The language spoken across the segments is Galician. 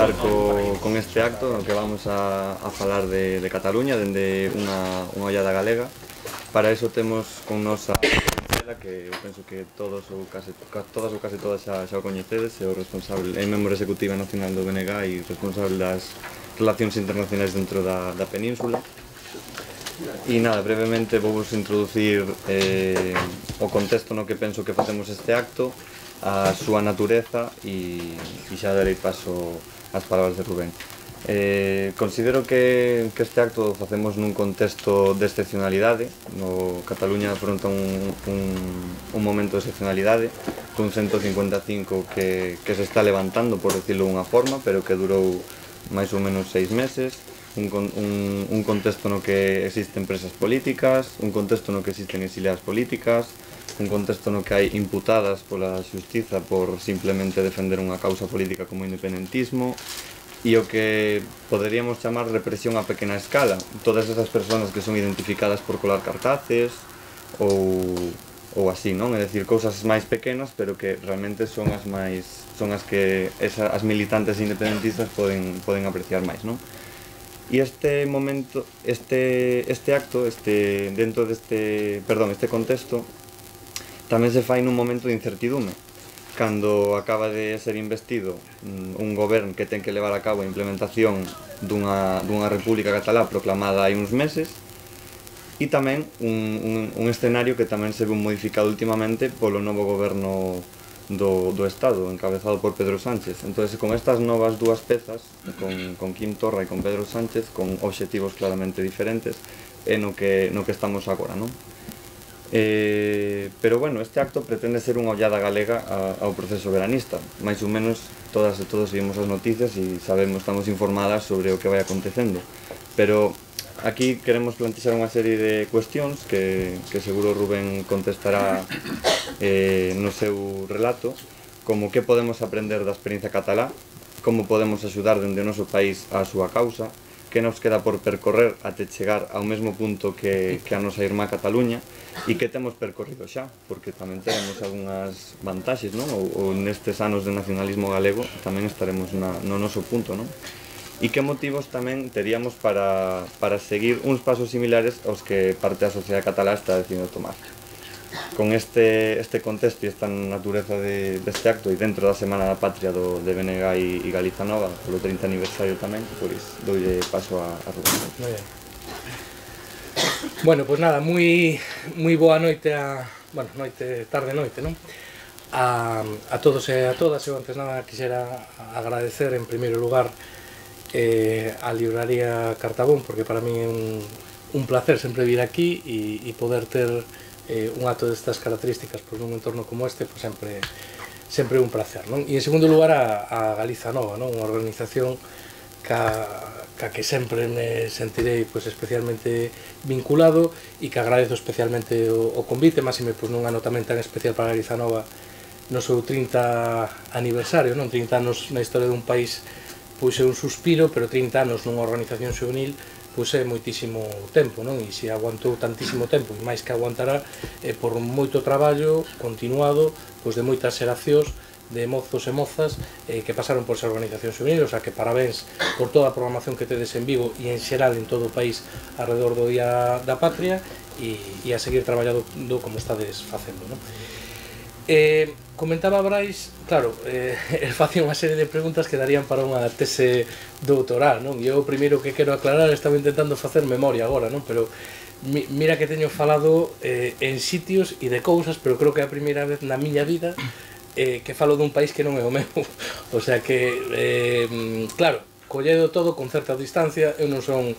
comezar con este acto no que vamos a falar de Cataluña dende unha ollada galega. Para iso temos con nos a Marcela, que eu penso que todas ou case todas xa o coñecedes, é o responsable, é membro executiva nacional do BNG e responsable das relacións internacionais dentro da península. E nada, brevemente vou vos introducir o contexto no que penso que facemos este acto, a súa natureza e xa darei paso ás palabras de Rubén. Considero que este acto facemos nun contexto de excepcionalidade. No Cataluña afronta un momento de excepcionalidade cun 155 que se está levantando, por decirlo de unha forma, pero que durou máis ou menos 6 meses. Un contexto no que existen presas políticas, un contexto no que existen exiliadas políticas, un contexto no que hai imputadas pola xustiza por simplemente defender unha causa política como o independentismo, e o que poderíamos chamar represión a pequena escala. Todas esas persoas que son identificadas por colar cartaces ou así, non? É dicir, cousas máis pequenas, pero que realmente son as que as militantes independentistas poden apreciar máis, non? E este momento, este acto, dentro deste contexto, tamén se fai nun momento de incertidume, cando acaba de ser investido un goberno que ten que levar a cabo a implementación dunha república catalá proclamada hai uns meses, e tamén un escenario que tamén se ve modificado últimamente polo novo goberno do Estado, encabezado por Pedro Sánchez. Entón, con estas novas dúas pezas, con Quim Torra e con Pedro Sánchez, con obxectivos claramente diferentes, é no que estamos agora, non? Pero, bueno, este acto pretende ser unha ollada galega ao proceso veranista. Mais ou menos, todas e todos vimos as noticias e sabemos, estamos informadas sobre o que vai acontecendo. Pero aquí queremos plantexar unha serie de cuestións que seguro Rubén contestará no seu relato, como que podemos aprender da experiencia catalá, como podemos axudar dende o noso país á súa causa, que nos queda por percorrer até chegar ao mesmo punto que a nosa irmá Cataluña, e que temos percorrido xa, porque tamén tenemos algunhas vantaxes, non? Ou nestes anos de nacionalismo galego tamén estaremos no noso punto, non? E que motivos tamén teríamos para seguir uns pasos similares aos que parte da sociedade catalá está decidindo tomar. Con este contexto e esta natureza deste acto, e dentro da Semana da Patria de BNG e Galiza Nova, polo 30 aniversario tamén, pois doulle paso a Rubén. Moi ben. Bueno, pois nada, moi boa noite tarde-noite, non? A todos e a todas. Eu antes nada quixera agradecer en primeiro lugar a Libraría Cartabón, porque para mí é un placer sempre vir aquí e poder ter un acto destas características nun entorno como este, pois sempre é un placer, non? E en segundo lugar a Galiza Nova, non? Unha organización ca que sempre me sentirei pois especialmente vinculado e que agradezo especialmente o convite, máxime pois nun ano tamén tan especial para Galiza Nova no seu 30 aniversario, non? 30 anos na historia dun país pois é un suspiro, pero 30 anos nunha organización xuvenil pois é moitísimo tempo, non? E se aguantou tantísimo tempo, e máis que aguantará, por moito traballo continuado, pois de moitas xeracións de mozos e mozas que pasaron por esa organización xuvenil, o sea que parabéns por toda a programación que tedes en Vigo e en xeral en todo o país alrededor do Día da Patria, e a seguir traballando como estades facendo, non? Comentaba Brais, claro, el facía unha serie de preguntas que darían para unha tese doutoral, non? E eu o primeiro que quero aclarar, estaba intentando facer memoria agora, non? Pero mira que teño falado en sitios e de cousas, pero creo que é a primeira vez na miña vida que falo dun país que non é o meu. O sea que, claro, colledo todo con certa distancia. Eu non son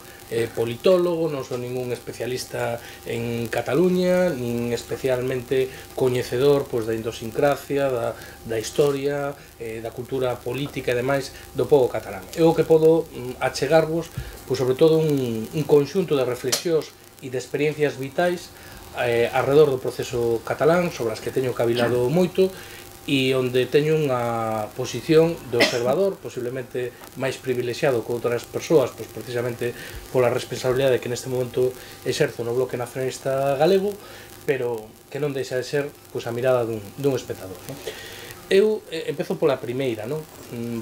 politólogo, non son ningún especialista en Cataluña, nin especialmente coñecedor pois da idiosincrasia, da historia, da cultura política e demais do pobo catalán. Eu o que podo achegarvos, pois sobre todo un conxunto de reflexións e de experiencias vitais alrededor do proceso catalán, sobre as que teño cavilado moito, e onde teño unha posición de observador, posiblemente máis privilexiado que outras persoas, pois precisamente pola responsabilidade que neste momento exerzo no Bloque Nacionalista Galego, pero que non deixa de ser pois a mirada dun espectador, non? Eu empezo pola primeira, non?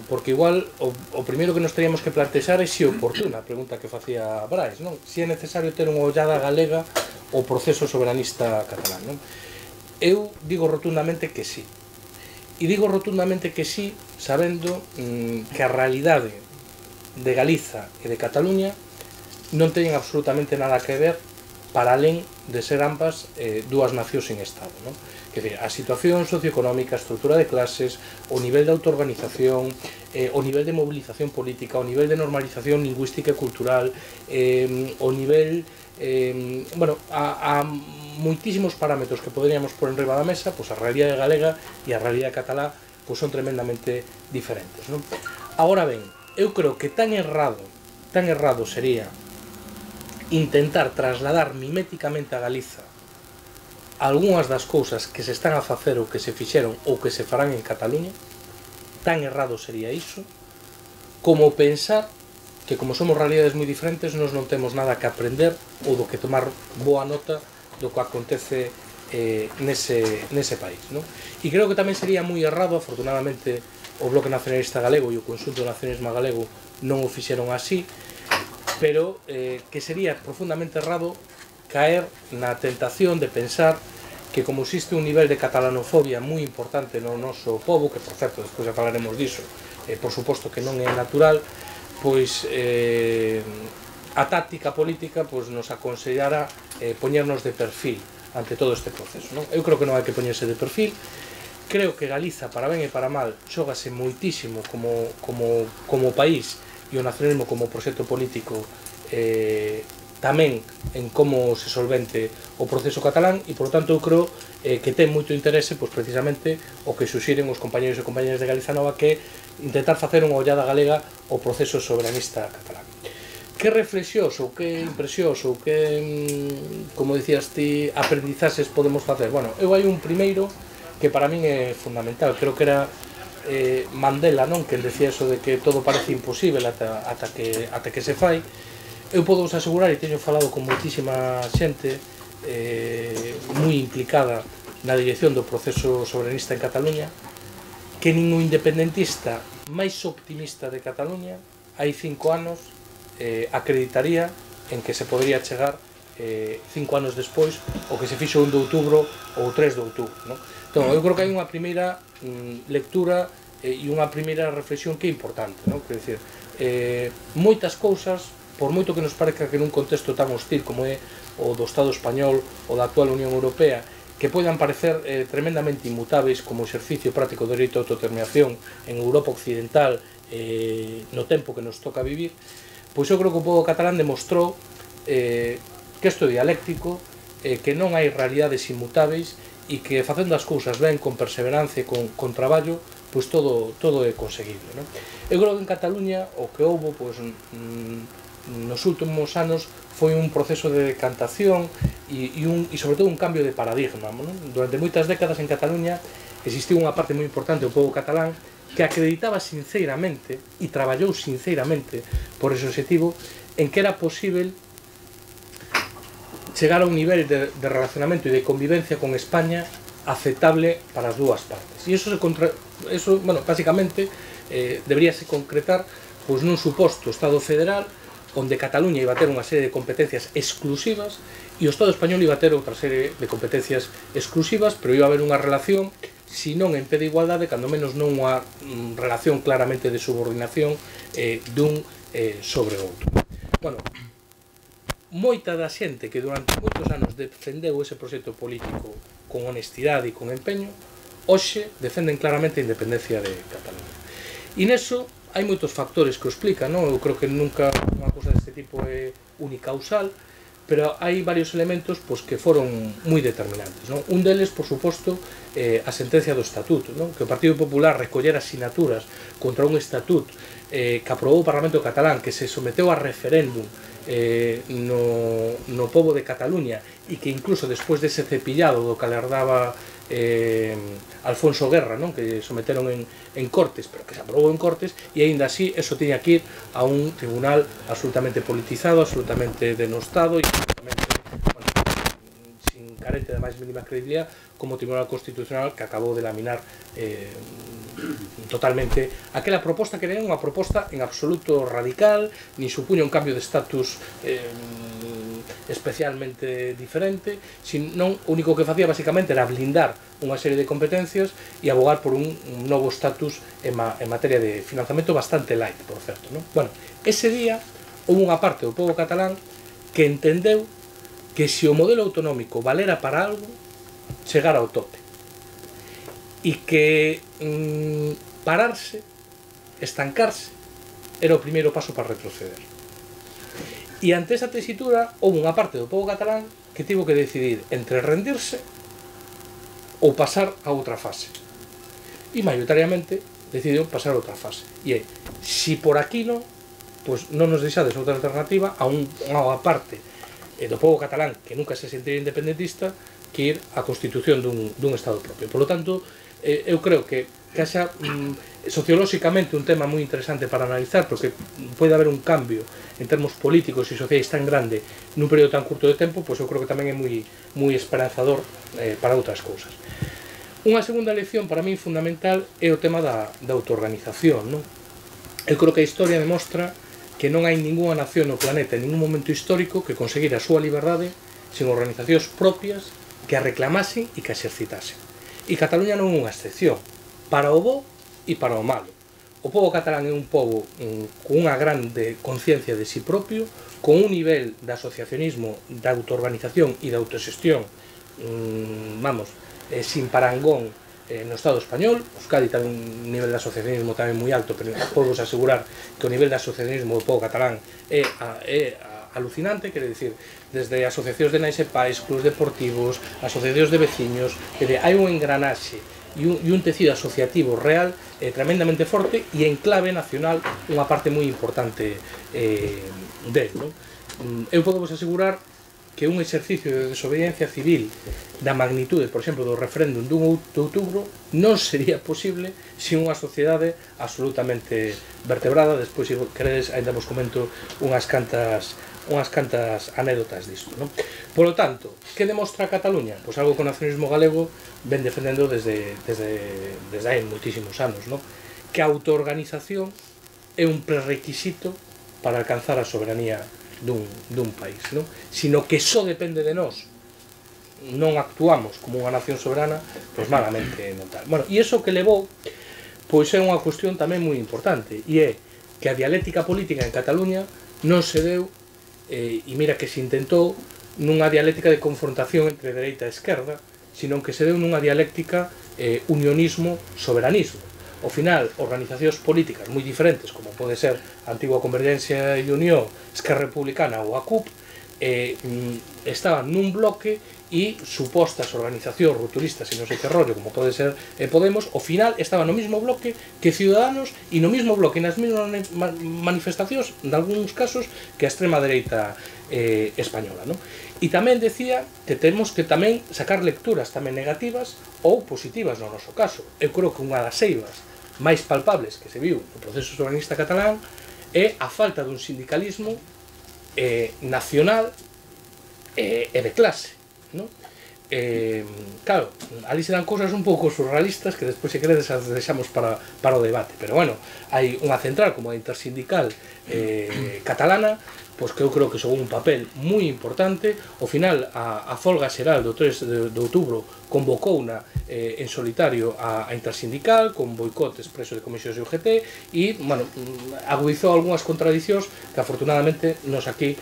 Porque igual o primeiro que nos teríamos que plantexar é se é oportuna a pregunta que facía Brais, non? Se é necesario ter unha ollada galega ao proceso soberanista catalán, non? Eu digo rotundamente que sí. E digo rotundamente que sí, sabendo que a realidade de Galiza e de Cataluña non teñen absolutamente nada que ver para alén de ser ambas dúas nacións sin Estado, non? Quer dizer, a situación socioeconómica, a estrutura de clases, o nivel de autoorganización, o nivel de movilización política, o nivel de normalización lingüística e cultural, o nivel, bueno, a moitísimos parámetros que poderíamos pôr en riba da mesa, pois a realidade galega e a realidade catalá pois son tremendamente diferentes, non? Agora ben, eu creo que tan errado sería intentar trasladar miméticamente a Galiza algunhas das cousas que se están a facer ou que se fixeron ou que se farán en Cataluña, tan errado sería iso, como pensar que como somos realidades moi diferentes nos non temos nada que aprender ou do que tomar boa nota do que acontece nese país, non? E creo que tamén sería moi errado, afortunadamente o Bloque Nacionalista Galego e o conxunto do nacionalismo galego non o fixeron así, pero que sería profundamente errado caer na tentación de pensar que como existe un nivel de catalanofobia moi importante no noso pobo, que por certo, despois já falaremos diso, por suposto que non é natural, pois a táctica política pois, nos aconsellara poñernos de perfil ante todo este proceso, non? Eu creo que non hai que poñerse de perfil, creo que Galiza, para ben e para mal, xógase moitísimo como país e o nacionalismo como proxecto político tamén en como se solvente o proceso catalán e, por tanto, eu creo que ten moito interese, pois, precisamente, o que suxiren os compañeros e compañeras de Galiza Nova, que intentar facer unha ollada galega ao proceso soberanista catalán. Que reflexións ou que impresións ou que, como dicías ti, aprendizaxes podemos facer? Bueno, eu hai un primeiro que para min é fundamental, creo que era Mandela, non? Que decía eso de que todo parece imposible ata que se fai. Eu podo vos asegurar, e teño falado con moitísima xente moi implicada na dirección do proceso soberanista en Cataluña, que nin o independentista máis optimista de Cataluña hai 5 anos acreditaría en que se podría chegar 5 anos despois o que se fixo 1 de outubro ou 3 de outubro, non? Entón, eu creo que hai unha primeira lectura e unha primeira reflexión que é importante, non? Quer dizer, moitas cousas, por moito que nos parezca que nun contexto tan hostil como é o do Estado español ou da actual Unión Europea, que poidan parecer tremendamente inmutáveis como exercicio práctico do dereito a autodeterminación en Europa Occidental no tempo que nos toca vivir, pois eu creo que o pobo catalán demostrou que isto é dialéctico, que non hai realidades inmutáveis e que facendo as cousas ben, con perseverancia e con traballo, pois todo é conseguible, non? Eu creo que en Cataluña o que houbo pois, nos últimos anos foi un proceso de decantación e sobre todo un cambio de paradigma, non? Durante moitas décadas en Cataluña existiu unha parte moi importante do pobo catalán que acreditaba sinceramente e traballou sinceramente por ese objetivo en que era posible chegar a un nivel de relacionamento e de convivencia con España aceptable para as dúas partes. E eso, bueno, basicamente, deberíase concretar pois, nun suposto Estado federal onde Cataluña iba a ter unha serie de competencias exclusivas e o Estado español iba a ter outra serie de competencias exclusivas, pero iba a haber unha relación, si non en pé de igualdade, cando menos non unha relación claramente de subordinación dun sobre outro. Bueno, moita da xente que durante moitos anos defendeu ese proxecto político con honestidade e con empeño, hoxe defenden claramente a independencia de Cataluña. E neso hai moitos factores que o explican, non? Eu creo que nunca unha cousa deste tipo é unicausal, pero hai varios elementos pois, que foron moi determinantes, non? Un deles, por suposto, a sentencia do Estatuto, non? Que o Partido Popular recollera asinaturas contra un Estatuto que aprobou o Parlamento catalán, que se someteu a referéndum no pobo de Cataluña e que incluso despois dese cepillado do que alardaba Alfonso Guerra, non? Que someteron en Cortes, pero que se aprobou en Cortes, e aínda así eso tiña que ir a un tribunal absolutamente politizado, absolutamente denostado e absolutamente, bueno, sin carente da máis mínima credibilidade, como o Tribunal Constitucional, que acabou de laminar totalmente aquela proposta, que era unha proposta en absoluto radical, ni supuña un cambio de estatus especialmente diferente, senón o único que facía basicamente era blindar unha serie de competencias e abogar por un novo estatus en materia de financiamento bastante light, por certo, non? Bueno, ese día houve unha parte do povo catalán que entendeu que se o modelo autonómico valera para algo, chegara ao tope, e que pararse, estancarse, era o primeiro paso para retroceder. E ante esa tesitura, houve unha parte do povo catalán que tivo que decidir entre rendirse ou pasar a outra fase. E maioritariamente decidiu pasar a outra fase. E é, si por aquí non, pois non nos deixades outra alternativa a unha parte do povo catalán que nunca se sentiría independentista que ir á constitución dun Estado propio. Por lo tanto, eu creo que haxa sociolóxicamente un tema moi interesante para analizar, porque pode haber un cambio en termos políticos e sociais tan grande nun período tan curto de tempo, pois eu creo que tamén é moi esperanzador para outras cousas. Unha segunda lección para mí fundamental é o tema da autoorganización, non? Eu creo que a historia demostra que non hai ninguna nación no planeta en ningún momento histórico que conseguira a súa liberdade sin organizacións propias que a reclamasen e que a exercitasen. E Cataluña non é unha excepción, para o bo e para o malo. O povo catalán é un povo con unha grande conciencia de si propio, con un nivel de asociacionismo, de autoorganización e de autoxestión, sin parangón no Estado español. Euskadi ten un nivel de asociacionismo tamén moi alto, pero podo asegurar que o nivel de asociacionismo do povo catalán é alucinante, quere dicir, desde asociacións de nais e pais, clubs deportivos, asociacións de veciños, hai un engranaxe e un tecido asociativo real tremendamente forte e en clave nacional unha parte moi importante del, non? Eu podo vos asegurar que un exercicio de desobediencia civil da magnitude, por exemplo, do referéndum dun de outubro non sería posible sin unha sociedade absolutamente vertebrada. Despois, se queredes, ainda vos comento unhas cantas anécdotas disto, non? Por lo tanto, que demostra Cataluña? Pois algo que o nacionalismo galego ven defendendo desde hai moitísimos anos, non? Que a autoorganización é un prerequisito para alcanzar a soberanía dun país, non? Sino que só depende de nós, non actuamos como unha nación soberana, pois malamente non tal. Bueno, e iso que levou, pois é unha cuestión tamén moi importante, e é que a dialéctica política en Cataluña non se deu, e mira que se intentou, nunha dialéctica de confrontación entre dereita e esquerda, sino que se deu nunha dialéctica unionismo-soberanismo. Ao final, organizacións políticas moi diferentes, como pode ser a antigua Convergencia e Unión, Esquerra Republicana ou a CUP, estaban nun bloque e supostas organizacións rupturistas e non sei que rollo, como pode ser Podemos, ao final estaban no mismo bloque que Ciudadanos e no mismo bloque, nas mesmas manifestacións, nalgúns casos, que a extrema dereita española, non? E tamén decía que temos que tamén sacar lecturas tamén negativas ou positivas no noso caso. Eu creo que unha das eivas máis palpables que se viu no proceso soberanista catalán é a falta dun sindicalismo nacional e de clase, non? Claro, ali se dan cousas un pouco surrealistas que despois, se queredes, as deixamos para o debate, pero bueno, hai unha central como a intersindical catalana, pois que eu creo que xogou un papel moi importante. Ao final, a folga xeral do 3 de outubro convocouna en solitario a intersindical, con boicot expreso de comisións de UGT, e, bueno, agudizou algunhas contradicións que afortunadamente nos aquí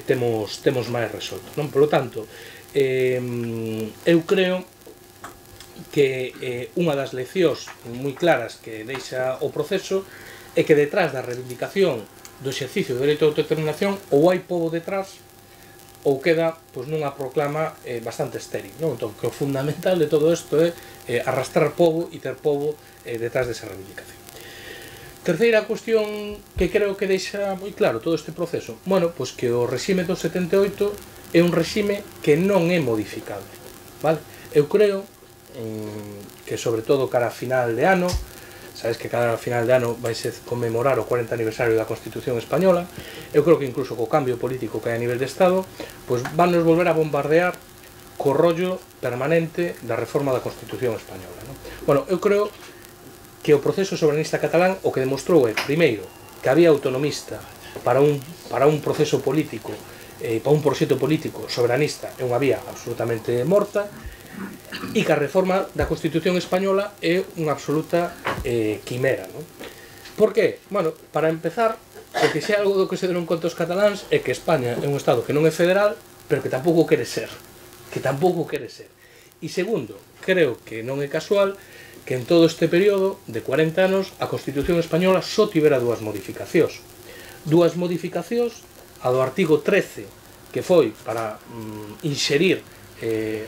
temos máis resolto, non? Por lo tanto, eu creo que unha das leccións moi claras que deixa o proceso é que detrás da reivindicación do exercicio do dereito de autodeterminación ou hai pobo detrás ou queda pois nunha proclama bastante estéril, non? Entón, que o fundamental de todo isto é arrastrar pobo e ter pobo detrás desa reivindicación. Terceira cuestión que creo que deixa moi claro todo este proceso, bueno, pois que o regime do 78 é un regime que non é modificable, vale? Eu creo que, sobre todo cara a final de ano, sabes que cada final de ano vaise conmemorar o 40 aniversario da Constitución Española, eu creo que incluso co cambio político que hai a nivel de Estado, pois van nos volver a bombardear co rollo permanente da reforma da Constitución española, non? Bueno, eu creo que o proceso soberanista catalán o que demostrou é, primeiro, que había autonomista para un proceso político, para un proxecto político soberanista é unha vía absolutamente morta, e que a reforma da Constitución española é unha absoluta quimera, non? Por qué? Bueno, para empezar, porque se algo do que se deron conta os cataláns é que España é un estado que non é federal, pero que tampouco quere ser. E segundo, creo que non é casual que en todo este período de 40 anos a Constitución española só tivera dúas modificacións. A do artigo 13, que foi para inserir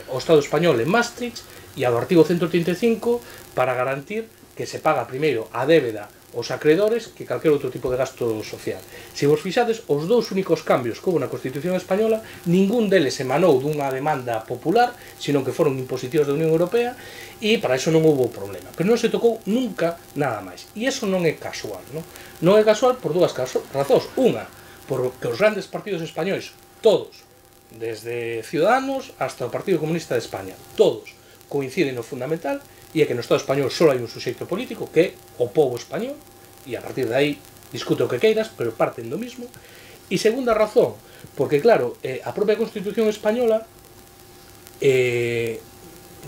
o Estado español en Maastricht, e a do artigo 135 para garantir que se paga primeiro a débeda aos acreedores que calquer outro tipo de gasto social. Se vos fixades, os dous únicos cambios que houve na Constitución española, ningún deles emanou dunha demanda popular, sino que foron impositivos da Unión Europea, e para iso non houve problema. Pero non se tocou nunca nada máis. E iso non é casual, non? Non é casual por dúas razóns. Unha, porque os grandes partidos españois, todos, desde Ciudadanos hasta o Partido Comunista de España, todos coinciden no fundamental, e é que no Estado español só hai un suxeito político, que é o povo español, e a partir de aí discute o que queiras, pero parten do mismo. E segunda razón, porque claro, a propia Constitución española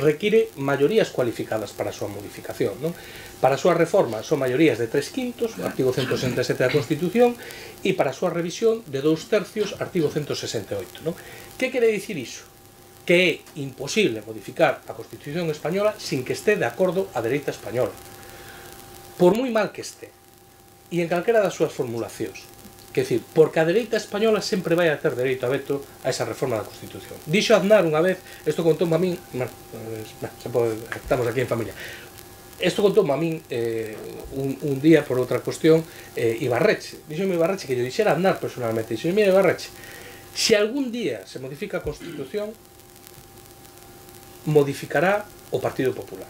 require maiorías cualificadas para a súa modificación, non? Para a súa reforma son maiorías de 3/5, artigo 167 da Constitución, e para a súa revisión de 2/3, artigo 168, non? Que quere dicir iso? Que é imposible modificar a Constitución española sin que este de acordo a dereita española, por moi mal que este, e en calquera das súas formulacións. Quer dicir, porque a dereita española sempre vai a ter dereito a veto a esa reforma da Constitución. Dixo Aznar unha vez, isto contoume a min, estamos aquí en familia, isto contoume a min un día por outra cuestión Ibarretxe. Dixome Ibarretxe que yo dixera Aznar personalmente, dixo, mira Ibarretxe, se algún día se modifica a Constitución, modificará o Partido Popular.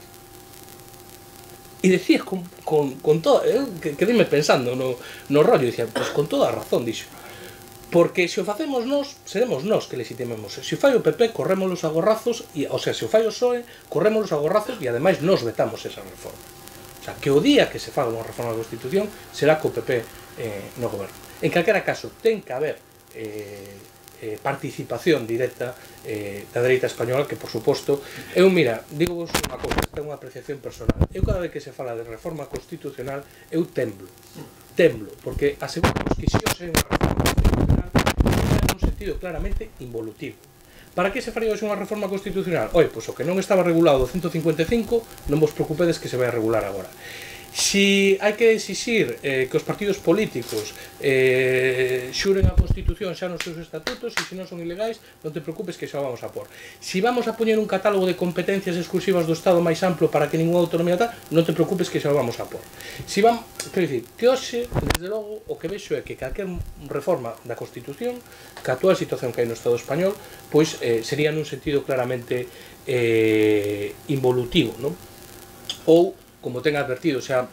E decía con todo, quedime pensando no rollo, dicía, pues con toda a razón, dixo, porque se o facemos nós, seremos nós que legitimemos. Se o fai o PP, corrémolos a gorrazos, o sea, se o fai o PSOE, corrémolos a gorrazos, e ademais nos vetamos esa reforma. O sea, que o día que se faga unha reforma da Constitución será co PP no goberno. En calquera caso, ten que haber participación directa da dereita española, que por suposto, eu, mira, digo vos unha cousa, esta é unha apreciación personal, eu cada vez que se fala de reforma constitucional, eu temblo, porque aseguramos que se hoxe é unha reforma constitucional é un sentido claramente involutivo. Para que se faría hoxe unha reforma constitucional? Oi, pois o que non estaba regulado do 155, non vos preocupedes que se vai a regular agora. Si hai que exixir que os partidos políticos xuren a Constitución xa nos seus estatutos, e se non son ilegais, non te preocupes que xa vamos a por. Si vamos a poñer un catálogo de competencias exclusivas do Estado máis amplo para que ninguna autonomía tal, non te preocupes que xa vamos a por. Si vamos, quero dicir, que hoxe, desde logo, o que vexo é que calquer reforma da Constitución, que a actual situación que hai no Estado español, pois sería nun sentido claramente involutivo, non? Ou como ten advertido xa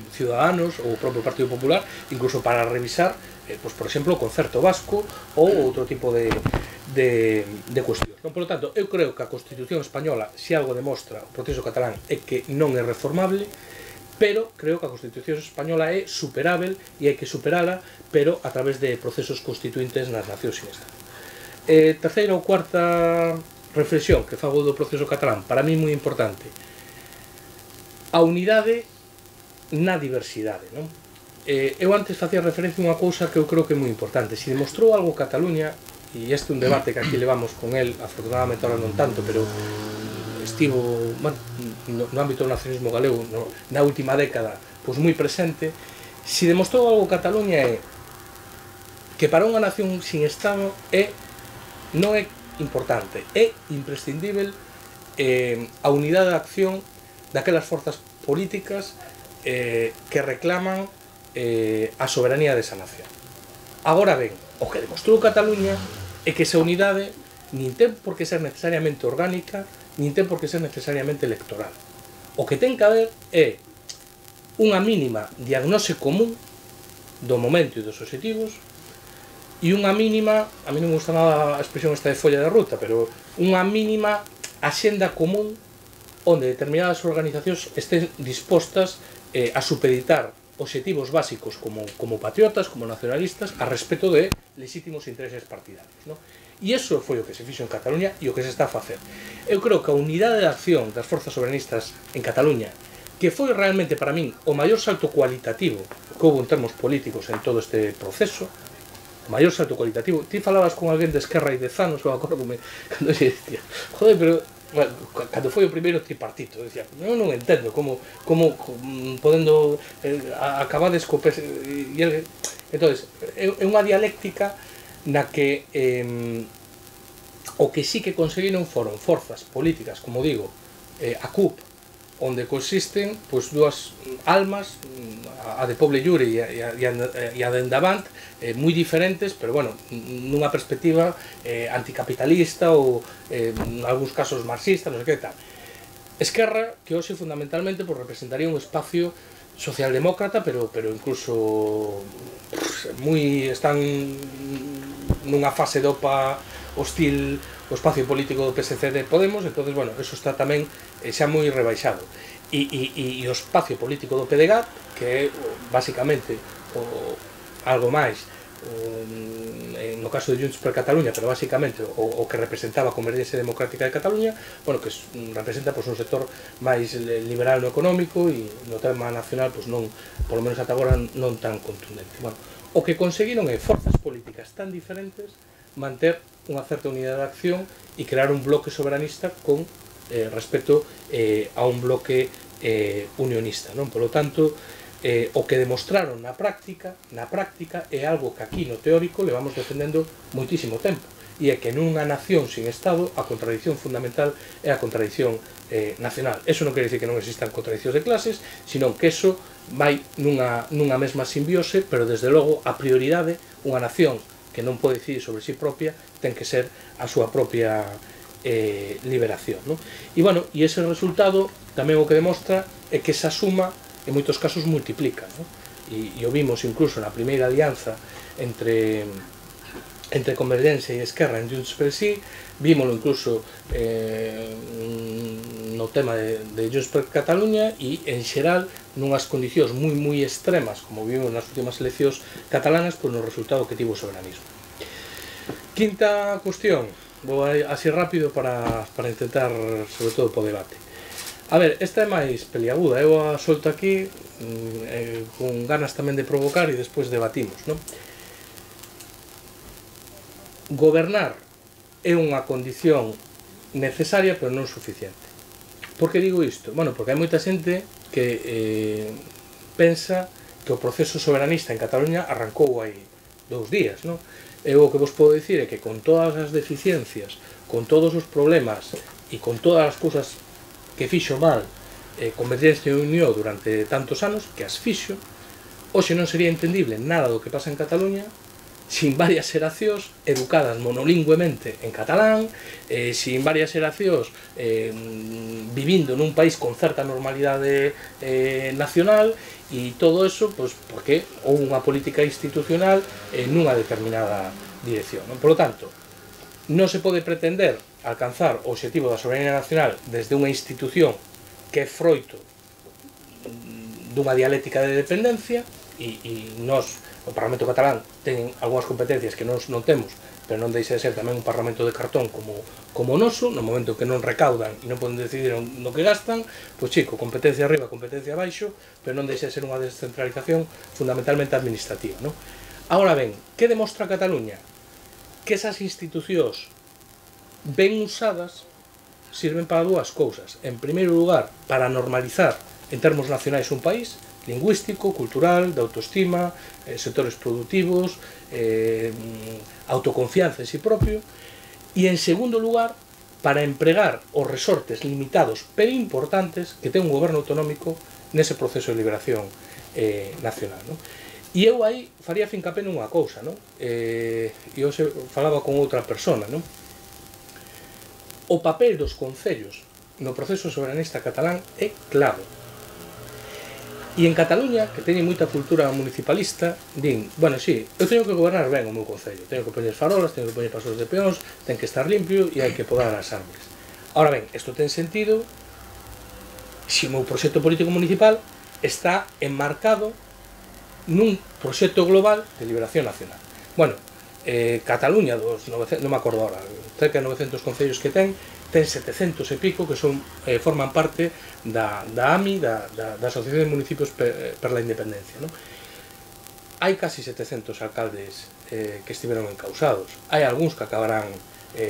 Ciudadanos ou o propio Partido Popular, incluso para revisar, pues, por exemplo, o concerto vasco ou outro tipo de cuestións. Por lo tanto, eu creo que a Constitución española, se algo demostra o proceso catalán, é que non é reformable, pero creo que a Constitución española é superável e hai que superala, pero a través de procesos constituintes nas nacións sin Estado. Terceira ou cuarta reflexión que fago do proceso catalán, para mí moi importante, a unidade na diversidade, non? Eu antes facía referencia a unha cousa que eu creo que é moi importante. Se demostrou algo Cataluña, e este é un debate que aquí levamos con el, afortunadamente ahora non tanto, pero estivo, bueno, no ámbito do nacionalismo galego na última década, pois moi presente. Se demostrou algo Cataluña é que para unha nación sin Estado non é importante, é imprescindível a unidade de acción daquelas forzas políticas que reclaman a soberanía desa nación. Agora ben, o que demostrou Cataluña é que esa unidade nin ten por que ser necesariamente orgánica, nin ten por que ser necesariamente electoral. O que ten que haber é unha mínima diagnose común do momento e dos obxectivos, e unha mínima, a mí non me gusta nada a expresión esta de folla de ruta, pero unha mínima axenda común onde determinadas organizacións estén dispostas a supeditar obxectivos básicos como patriotas, como nacionalistas, a respeto de legítimos intereses partidarios, ¿no? E iso foi o que se fixo en Cataluña e o que se está a facer. Eu creo que a unidade de acción das forzas soberanistas en Cataluña, que foi realmente para min o maior salto cualitativo que houve en termos políticos en todo este proceso, o maior salto cualitativo. Ti falabas con alguén de Esquerra e de Zanos, eu acordome cando se dicía, joder, pero bueno, cando foi o primeiro tripartito, decía, non entendo como podendo acabades co PS e el, entonces é unha dialéctica na que o que sí que conseguiron foron forzas políticas, como digo, a CUP, onde coexisten pois dúas almas, a de Poble Llure e a de Endavant, moi diferentes, pero bueno, nunha perspectiva anticapitalista ou en algúns casos marxista, non sei que tal. Esquerra, que hoxe fundamentalmente pois, representaría un espacio socialdemócrata, pero incluso están nunha fase de OPA hostil o espacio político do PSC de Podemos, entonces, bueno, eso está tamén xa moi rebaixado. E o espacio político do PDeGAT, que é basicamente algo máis, no caso de Junts per Catalunya, pero basicamente o que representaba a Convergencia Democrática de Cataluña, bueno, que representa pues, un sector máis liberal no económico e no tema nacional, pues, non, por lo menos ata agora, non tan contundente. Bueno, o que conseguiron é forzas políticas tan diferentes manter unha certa unidade de acción e crear un bloque soberanista con respecto a un bloque unionista, non? Por lo tanto, o que demostraron na práctica é algo que aquí no teórico levamos defendendo moitísimo tempo, e é que nunha nación sin Estado a contradición fundamental é a contradición nacional. Eso non quere dicir que non existan contradicións de clases, sino que eso vai nunha mesma simbiose, pero desde logo a prioridade, unha nación que non pode decidir sobre si propia, ten que ser a súa propia liberación, non? E, bueno, e ese resultado tamén o que demostra é que esa suma en moitos casos multiplica, non? E o vimos incluso na primeira alianza entre Convergencia e Esquerra en Junts per Sí, vímolo incluso no tema de Junts per Catalunya e, en xeral, nunhas condicións moi extremas, como vimos nas últimas eleccións catalanas, pois no resultado que tivo o soberanismo. Quinta cuestión, vou así rápido para intentar, sobre todo, po debate. A ver, esta é máis peliaguda, eu a solto aquí con ganas tamén de provocar e despois debatimos, non? Gobernar é unha condición necesaria pero non suficiente. Por que digo isto? Bueno, porque hai moita xente que pensa que o proceso soberanista en Cataluña arrancou hai 2 días, non? Eu o que vos podo dicir é que con todas as deficiencias, con todos os problemas e con todas as cousas que fixo mal Convergencia e Unión durante tantos anos, que as fixo, hoxe non sería entendible nada do que pasa en Cataluña sin varias xeracións educadas monolingüemente en catalán, sin varias xeracións vivindo nun país con certa normalidade nacional, e todo eso pois, porque houve unha política institucional nunha determinada dirección, non? Por lo tanto, non se pode pretender alcanzar o obxectivo da soberanía nacional desde unha institución que é froito dunha dialéctica de dependencia, e nós, o Parlamento catalán, ten algunhas competencias que nós non temos, pero non deixa de ser tamén un Parlamento de cartón como o noso. No momento que non recaudan e non poden decidir no que gastan, pois chico, competencia arriba, competencia abaixo, pero non deixa de ser unha descentralización fundamentalmente administrativa, non? Ahora ben, que demostra Cataluña? Que esas institucións ben usadas sirven para dúas cousas. En primeiro lugar, para normalizar en termos nacionais un país, lingüístico, cultural, de autoestima, sectores productivos, autoconfianza en si propio, e en segundo lugar, para empregar os resortes limitados pero importantes que ten un goberno autonómico nese proceso de liberación nacional, non? E eu aí faría fincapé nunha cousa, non? E eu falaba con outra persona, non? O papel dos concellos no proceso soberanista catalán é clave. E en Cataluña, que teñen moita cultura municipalista, din, bueno, sí, eu teño que gobernar ben o meu concello, teño que poñer farolas, teño que poñer pasos de peóns, ten que estar limpio e hai que podar as árbores. Ahora ben, isto ten sentido se o meu proxecto político municipal está enmarcado nun proxecto global de liberación nacional. Bueno, Cataluña, non me acordo ahora, cerca de 900 concellos que ten 700 e pico que forman parte da AMI, da Asociación de Municipios per la Independencia. Hai casi 700 alcaldes que estiveron encausados. Hai algúns que acabarán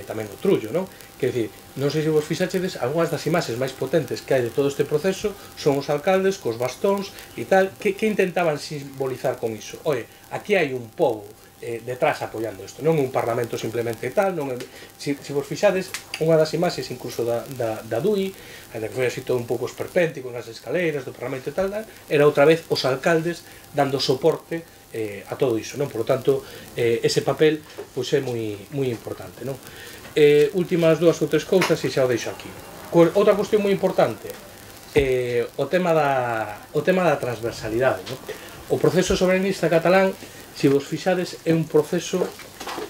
tamén no trullo. Quer dicir, non sei se vos fixaxedes, algunhas das imaxes máis potentes que hai de todo este proceso son os alcaldes cos bastóns e tal, que intentaban simbolizar con iso. Oye, aquí hai un pobo detrás apoiando isto, non un parlamento simplemente tal, se vos fixades, unha das imaxes incluso da DUI, ainda que foi así todo un pouco esperpéntico nas escaleiras do parlamento e tal, era outra vez os alcaldes dando soporte a todo iso, por lo tanto, ese papel é moi importante. Últimas dúas ou tres cousas e xa o deixo aquí. Outra cuestión moi importante, o tema da transversalidade. O proceso soberanista catalán, se vos fixades, é un proceso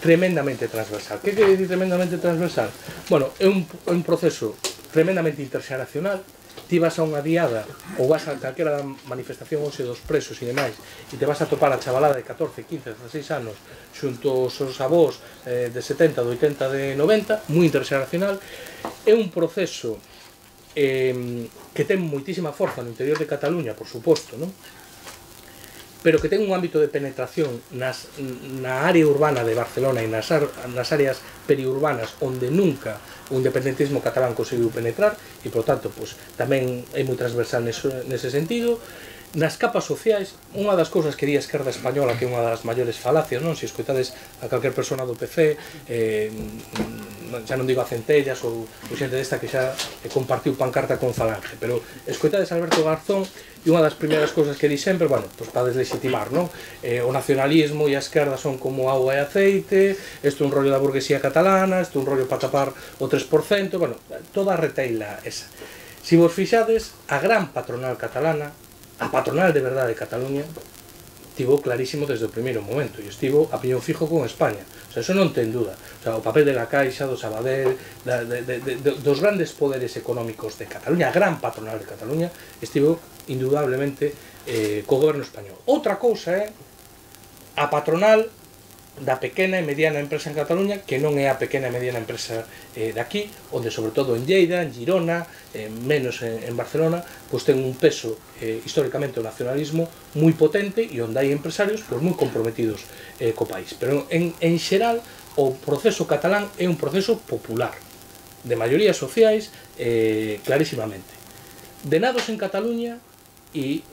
tremendamente transversal. Que quere dicir tremendamente transversal? Bueno, é un proceso tremendamente interxeracional. Ti vas a unha diada ou vas a calquera manifestación hoxe dos presos e demais e te vas a topar a chavalada de 14, 15, 16 anos xunto aos avós de 70, de 80, de 90, moi interxeracional. É un proceso que ten moitísima forza no interior de Cataluña, por suposto, pero que ten un ámbito de penetración na área urbana de Barcelona e nas áreas periurbanas onde nunca o independentismo catalán conseguiu penetrar e, por tanto, tamén é moi transversal nese sentido. Nas capas sociais, unha das cousas que di a esquerda española, que é unha das maiores falacias, se escoitades a calquer persona do PC, xa non digo a Centellas ou xente desta que xa compartiu pancarta con Falange, pero escoitades a Alberto Garzón e unha das primeiras cousas que di sempre, para deslegitimar, o nacionalismo e a esquerda son como agua e aceite, isto é un rollo da burguesía catalana, isto é un rollo para tapar o 3%, toda a reteila esa. Se vos fixades, a gran patronal catalana, a patronal de verdade de Cataluña, estivo clarísimo desde o primeiro momento e estivo a piñón fijo con España. Eso non ten duda. O papel de la Caixa, do Sabadell, dos grandes poderes económicos de Cataluña, a gran patronal de Cataluña, estivo indudablemente co goberno español. Outra cousa é a patronal da pequena e mediana empresa en Cataluña, que non é a pequena e mediana empresa de aquí, onde sobre todo en Lleida, en Girona, menos en Barcelona, ten un peso históricamente o nacionalismo moi potente e onde hai empresarios moi comprometidos co país. Pero en xeral o proceso catalán é un proceso popular, de maiorías sociais clarísimamente, de nados en Cataluña e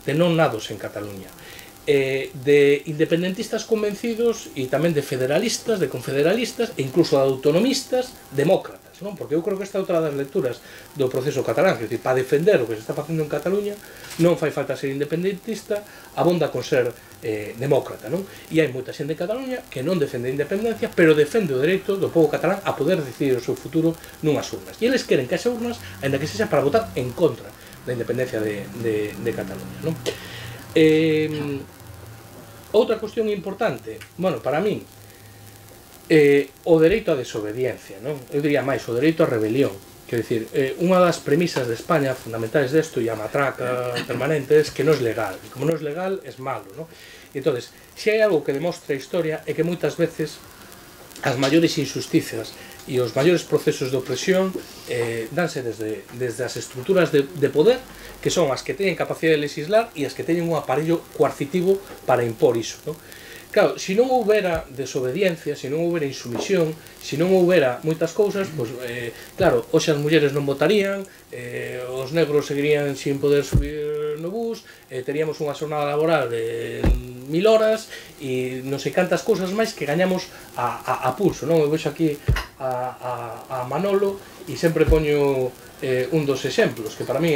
de non nados en Cataluña, de independentistas convencidos e tamén de federalistas, de confederalistas e incluso de autonomistas demócratas, porque eu creo que esta é outra das lecturas do proceso catalán, que para defender o que se está facendo en Cataluña non fai falta ser independentista, abonda con ser demócrata, e hai moita xente en Cataluña que non defende a independencia, pero defende o dereito do povo catalán a poder decidir o seu futuro nunhas urnas, e eles queren que as urnas, ainda que sexa para votar en contra da independencia de Cataluña. Outra cuestión importante, para min, o dereito á desobediencia, eu diría máis, o dereito á rebelión. Quer dicir, unha das premisas de España fundamentais desto e a matraca permanente é que non é legal, e como non é legal, é malo. E entón, se hai algo que demostra a historia é que moitas veces as maiores injusticias e os maiores procesos de opresión danse desde as estruturas de poder, que son as que teñen capacidade de legislar e as que teñen un aparello coercitivo para impor iso. Claro, se non houbera desobediencia, se non houbera insumisión, se non houbera moitas cousas, claro, hoxe as mulleres non votarían, os negros seguirían sin poder subir no bus, teríamos unha xornada laboral de 1000 horas e non sei cantas cousas máis que gañamos a pulso. Eu vexo aquí a Manolo e sempre poño un dos exemplos que para mí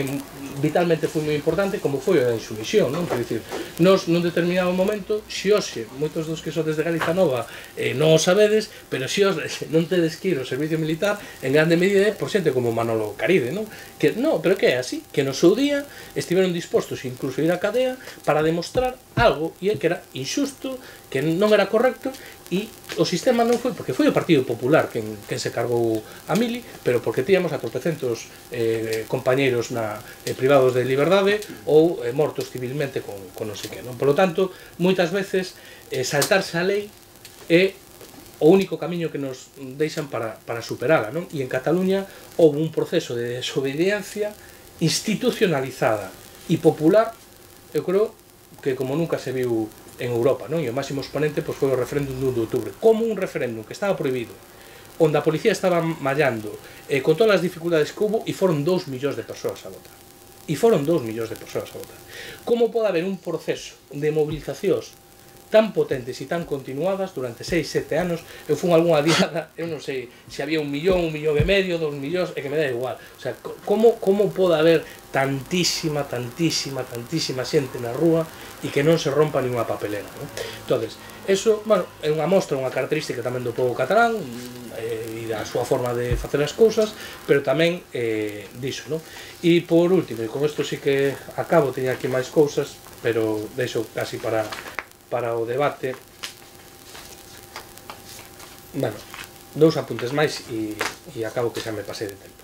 vitalmente foi moi importante, como foi a insumisión, non? Quer dicir, nos nun determinado momento, xe hoxe, moitos dos que sodes de Galiza Nova non o sabedes, pero xe hoxe non tedes que ir ao servicio militar en grande medida por xente como Manolo Caride, non? Que non, pero que é así, que no seu día estiveron dispostos incluso a ir á cadea para demostrar algo, e é que era injusto, que non era correcto, e o sistema non foi, porque foi o Partido Popular quen se cargou a Mili, pero porque tíamos a tropecentos compañeiros privados de liberdade ou mortos civilmente con non sei que, non? Por lo tanto, moitas veces saltarse a lei é o único camiño que nos deixan para superala, non? E en Cataluña houve un proceso de desobediencia institucionalizada e popular, eu creo que como nunca se viu en Europa, non? E o máximo exponente pois, foi o referéndum do 1 de outubro. Como un referéndum que estaba prohibido, onde a policía estaba mallando, con todas as dificultades que hubo, e foron 2 millóns de persoas a votar. E foron 2 millóns de persoas a votar. Como pode haber un proceso de movilizacións tan potentes e tan continuadas durante 6-7 anos? Eu fui algunha diada, eu non sei se había 1 millón, 1 millón e medio, 2 millóns, é que me dá igual. O sea, como pode haber tantísima xente na rúa e que non se rompa ninguna papelera, non? Entonces, eso, bueno, é unha mostra, unha característica tamén do povo catalán e da súa forma de facer as cousas, pero tamén diso, non? E por último, e con isto sí que acabo, teña aquí máis cousas, pero deixo casi para o debate. Bueno, 2 apuntes máis e acabo que xa me pasei de tempo.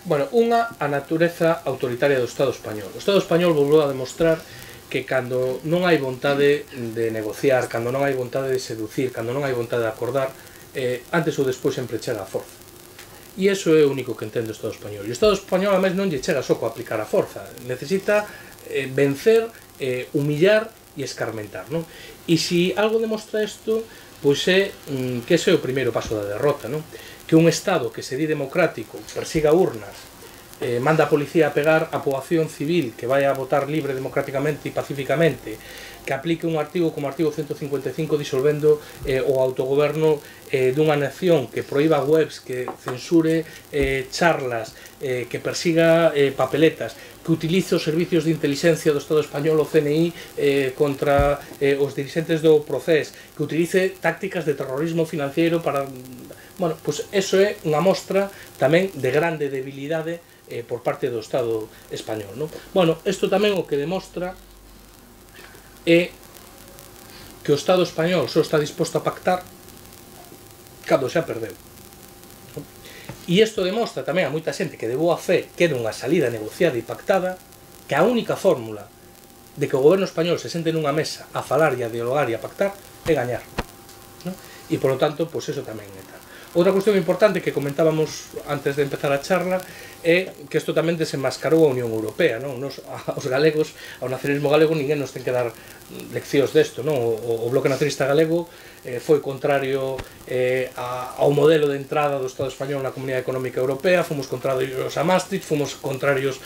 Bueno, unha, a natureza autoritaria do Estado español. O Estado español volveu a demostrar que cando non hai vontade de negociar, cando non hai vontade de seducir, cando non hai vontade de acordar, antes ou despois sempre chega a forza. E iso é o único que entende o Estado español. E o Estado español, a máis, non lle chega só co aplicar a forza. Necesita vencer, humillar e escarmentar, non? E se algo demostra isto, pois é que ese é o primeiro paso da derrota, non? Que un Estado que se di democrático persiga urnas, manda a policía a pegar a poboación civil que vai a votar libre, democráticamente e pacíficamente, que aplique un artigo como o artigo 155 disolvendo o autogoberno dunha nación, que proíba webs, que censure charlas, que persiga papeletas, que utilice os servicios de inteligencia do Estado español, o CNI, contra os dirixentes do Procés, que utilice tácticas de terrorismo financiero para... Bueno, pois eso é unha mostra tamén de grande debilidade por parte do Estado español, non? Bueno, isto tamén o que demostra é que o Estado español só está disposto a pactar cando xa perdeu. E isto demostra tamén a moita xente que de boa fe quere unha salida negociada e pactada, que a única fórmula de que o goberno español se sente nunha mesa a falar e a dialogar e a pactar é gañar, non? E, polo tanto, pois eso tamén é tal. Outra cuestión importante que comentábamos antes de empezar a charla é que isto tamén desenmascarou a Unión Europea, non? Nos, aos galegos, ao nacionalismo galego, ninguén nos ten que dar leccións desto, non? O Bloque Nacionalista Galego foi contrario ao modelo de entrada do Estado español na Comunidade Económica Europea, fomos contrarios a Maastricht, fomos contrarios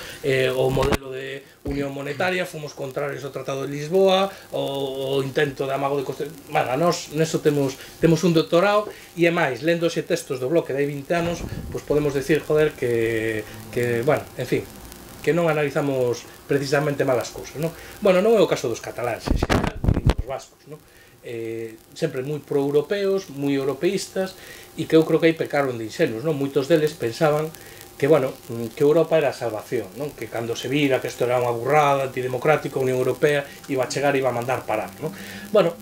ao modelo de Unión Monetaria, fomos contrarios ao Tratado de Lisboa, o intento de amago de construir... Bueno, nós neso temos un doctorado, e é máis, lendo xe textos do Bloque de hai 20 anos, pois podemos decir, joder, que bueno, en fin, que non analizamos precisamente malas cousas, non? Bueno, non é o caso dos cataláns, en xeral, dos vascos, non? Sempre moi pro-europeos, moi europeístas, e que eu creo que aí pecaron de inxenuos, non? Moitos deles pensaban que, bueno, que Europa era a salvación, non? Que cando se vira que isto era unha burrada, antidemocrático, a Unión Europea iba a chegar e iba a mandar parar, non? Bueno,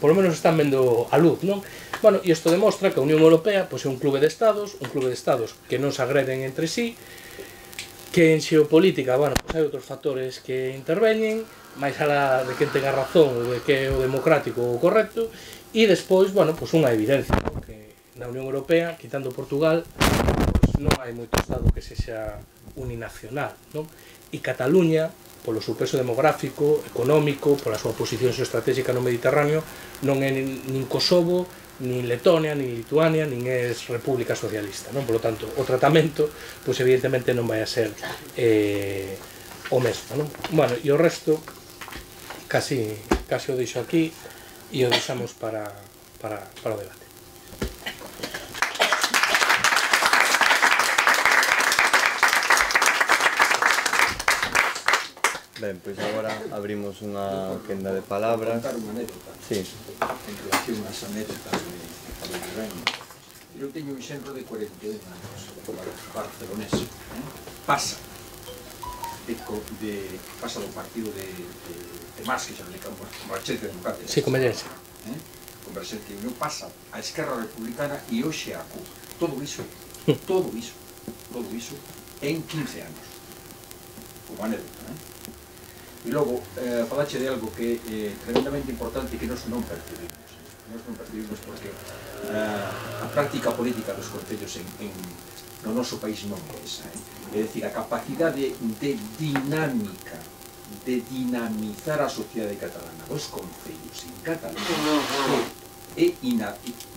por lo menos están vendo a luz, non? Bueno, e isto demostra que a Unión Europea pois, é un clube de estados que non se agreden entre sí, que en xeopolítica, bueno, pois hai outros factores que interveñen, máis alá de quen tenga razón ou de que é o democrático ou o correcto, e despois, bueno, pois unha evidencia, non? Que na Unión Europea, quitando Portugal, pois non hai moito estado que sexa uninacional, non? E Cataluña, polo seu peso demográfico, económico, pola súa posición xeoestratégica no Mediterráneo, non é nin Kosovo, nin Letonia, nin Lituania, nin é República Socialista, non? Por lo tanto, o tratamento, pois evidentemente non vai a ser o mesmo, non? Bueno, e o resto, casi o deixo aquí e o deixamos para o debate. Ben, pois agora abrimos unha quenda de palabras. Contar unha anécdota. Sí. En relación ás anécdotas de Pablo Ibrahim. Eu teño un xenro de 41 anos, barcelonés. Pasa do partido de Mas, que xa le Converxencia Democrática. Sí, Converxencia. Converxencia e Unión pasa a Esquerra Republicana e hoxe a CUP. Todo iso en 15 anos. Como anécdota, E logo, falache de algo que é tremendamente importante e que nos non percibimos. Nos non percibimos porque a práctica política dos concellos no noso país non é esa. É dicir, a capacidade de dinámica, de dinamizar a sociedade catalana, os concellos en Cataluña,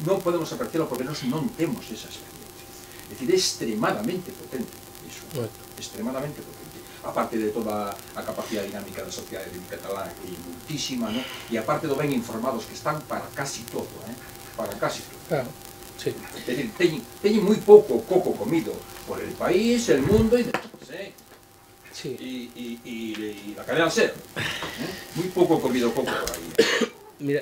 non podemos apreciarlo porque nós non temos esa experiencia. É dicir, é extremadamente potente iso, extremadamente potente. Aparte de toda a capacidade dinámica da sociedade catalana que é multísima, ¿no? E aparte do ben informados que están para casi todo, para casi todo. Claro, sí. É dicir, teñen moi pouco coco comido por el país, el mundo e demás, Sí. E la cadena SER, moi pouco comido coco por aí.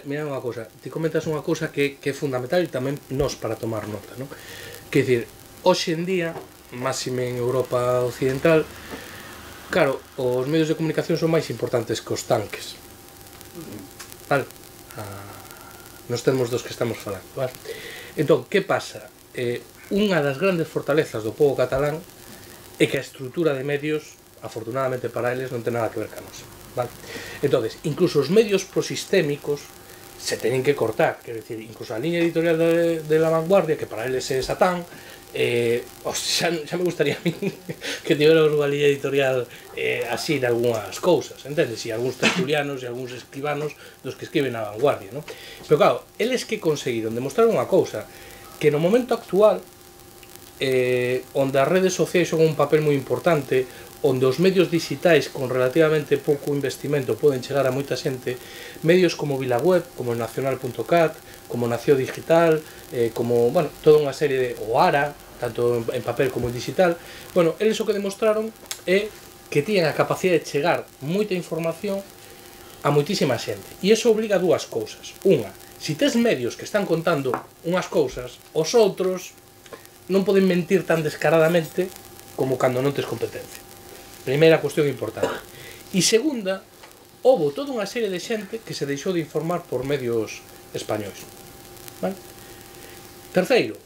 Mira unha cousa, ti comentas unha cousa que é fundamental e tamén nós para tomar nota, non? Que dicir, hoxe en día, máxime en Europa occidental, claro, os medios de comunicación son máis importantes que os tanques. Vale? Nos termos dos que estamos falando, vale? Entón, que pasa? Unha das grandes fortalezas do povo catalán é que a estrutura de medios, afortunadamente para eles, non ten nada que ver ca nosa, vale? Entonces, incluso os medios prosistémicos se teñen que cortar, quer decir, incluso a liña editorial de La Vanguardia, que para eles é Satán, xa me gustaría a mí que tivéramos unha liña editorial así de algunhas cousas, entendes? E algúns tertulianos e algúns escribanos dos que escriben a Vanguardia, non? Pero claro, eles que conseguiron demostrar unha cousa, que no momento actual, onde as redes sociais son un papel moi importante, onde os medios digitais con relativamente pouco investimento poden chegar a moita xente, medios como VilaWeb, como Nacional.cat, como Nación Digital, como, bueno, toda unha serie de Oara, tanto en papel como en digital, bueno, eles o que demostraron é que tiñen a capacidade de chegar moita información a moitísima xente. E iso obriga a dúas cousas. Unha, se tes medios que están contando unhas cousas, os outros non poden mentir tan descaradamente como cando non tes competencia. Primeira cuestión importante. E segunda, houbo toda unha serie de xente que se deixou de informar por medios españois. Vale? Terceiro,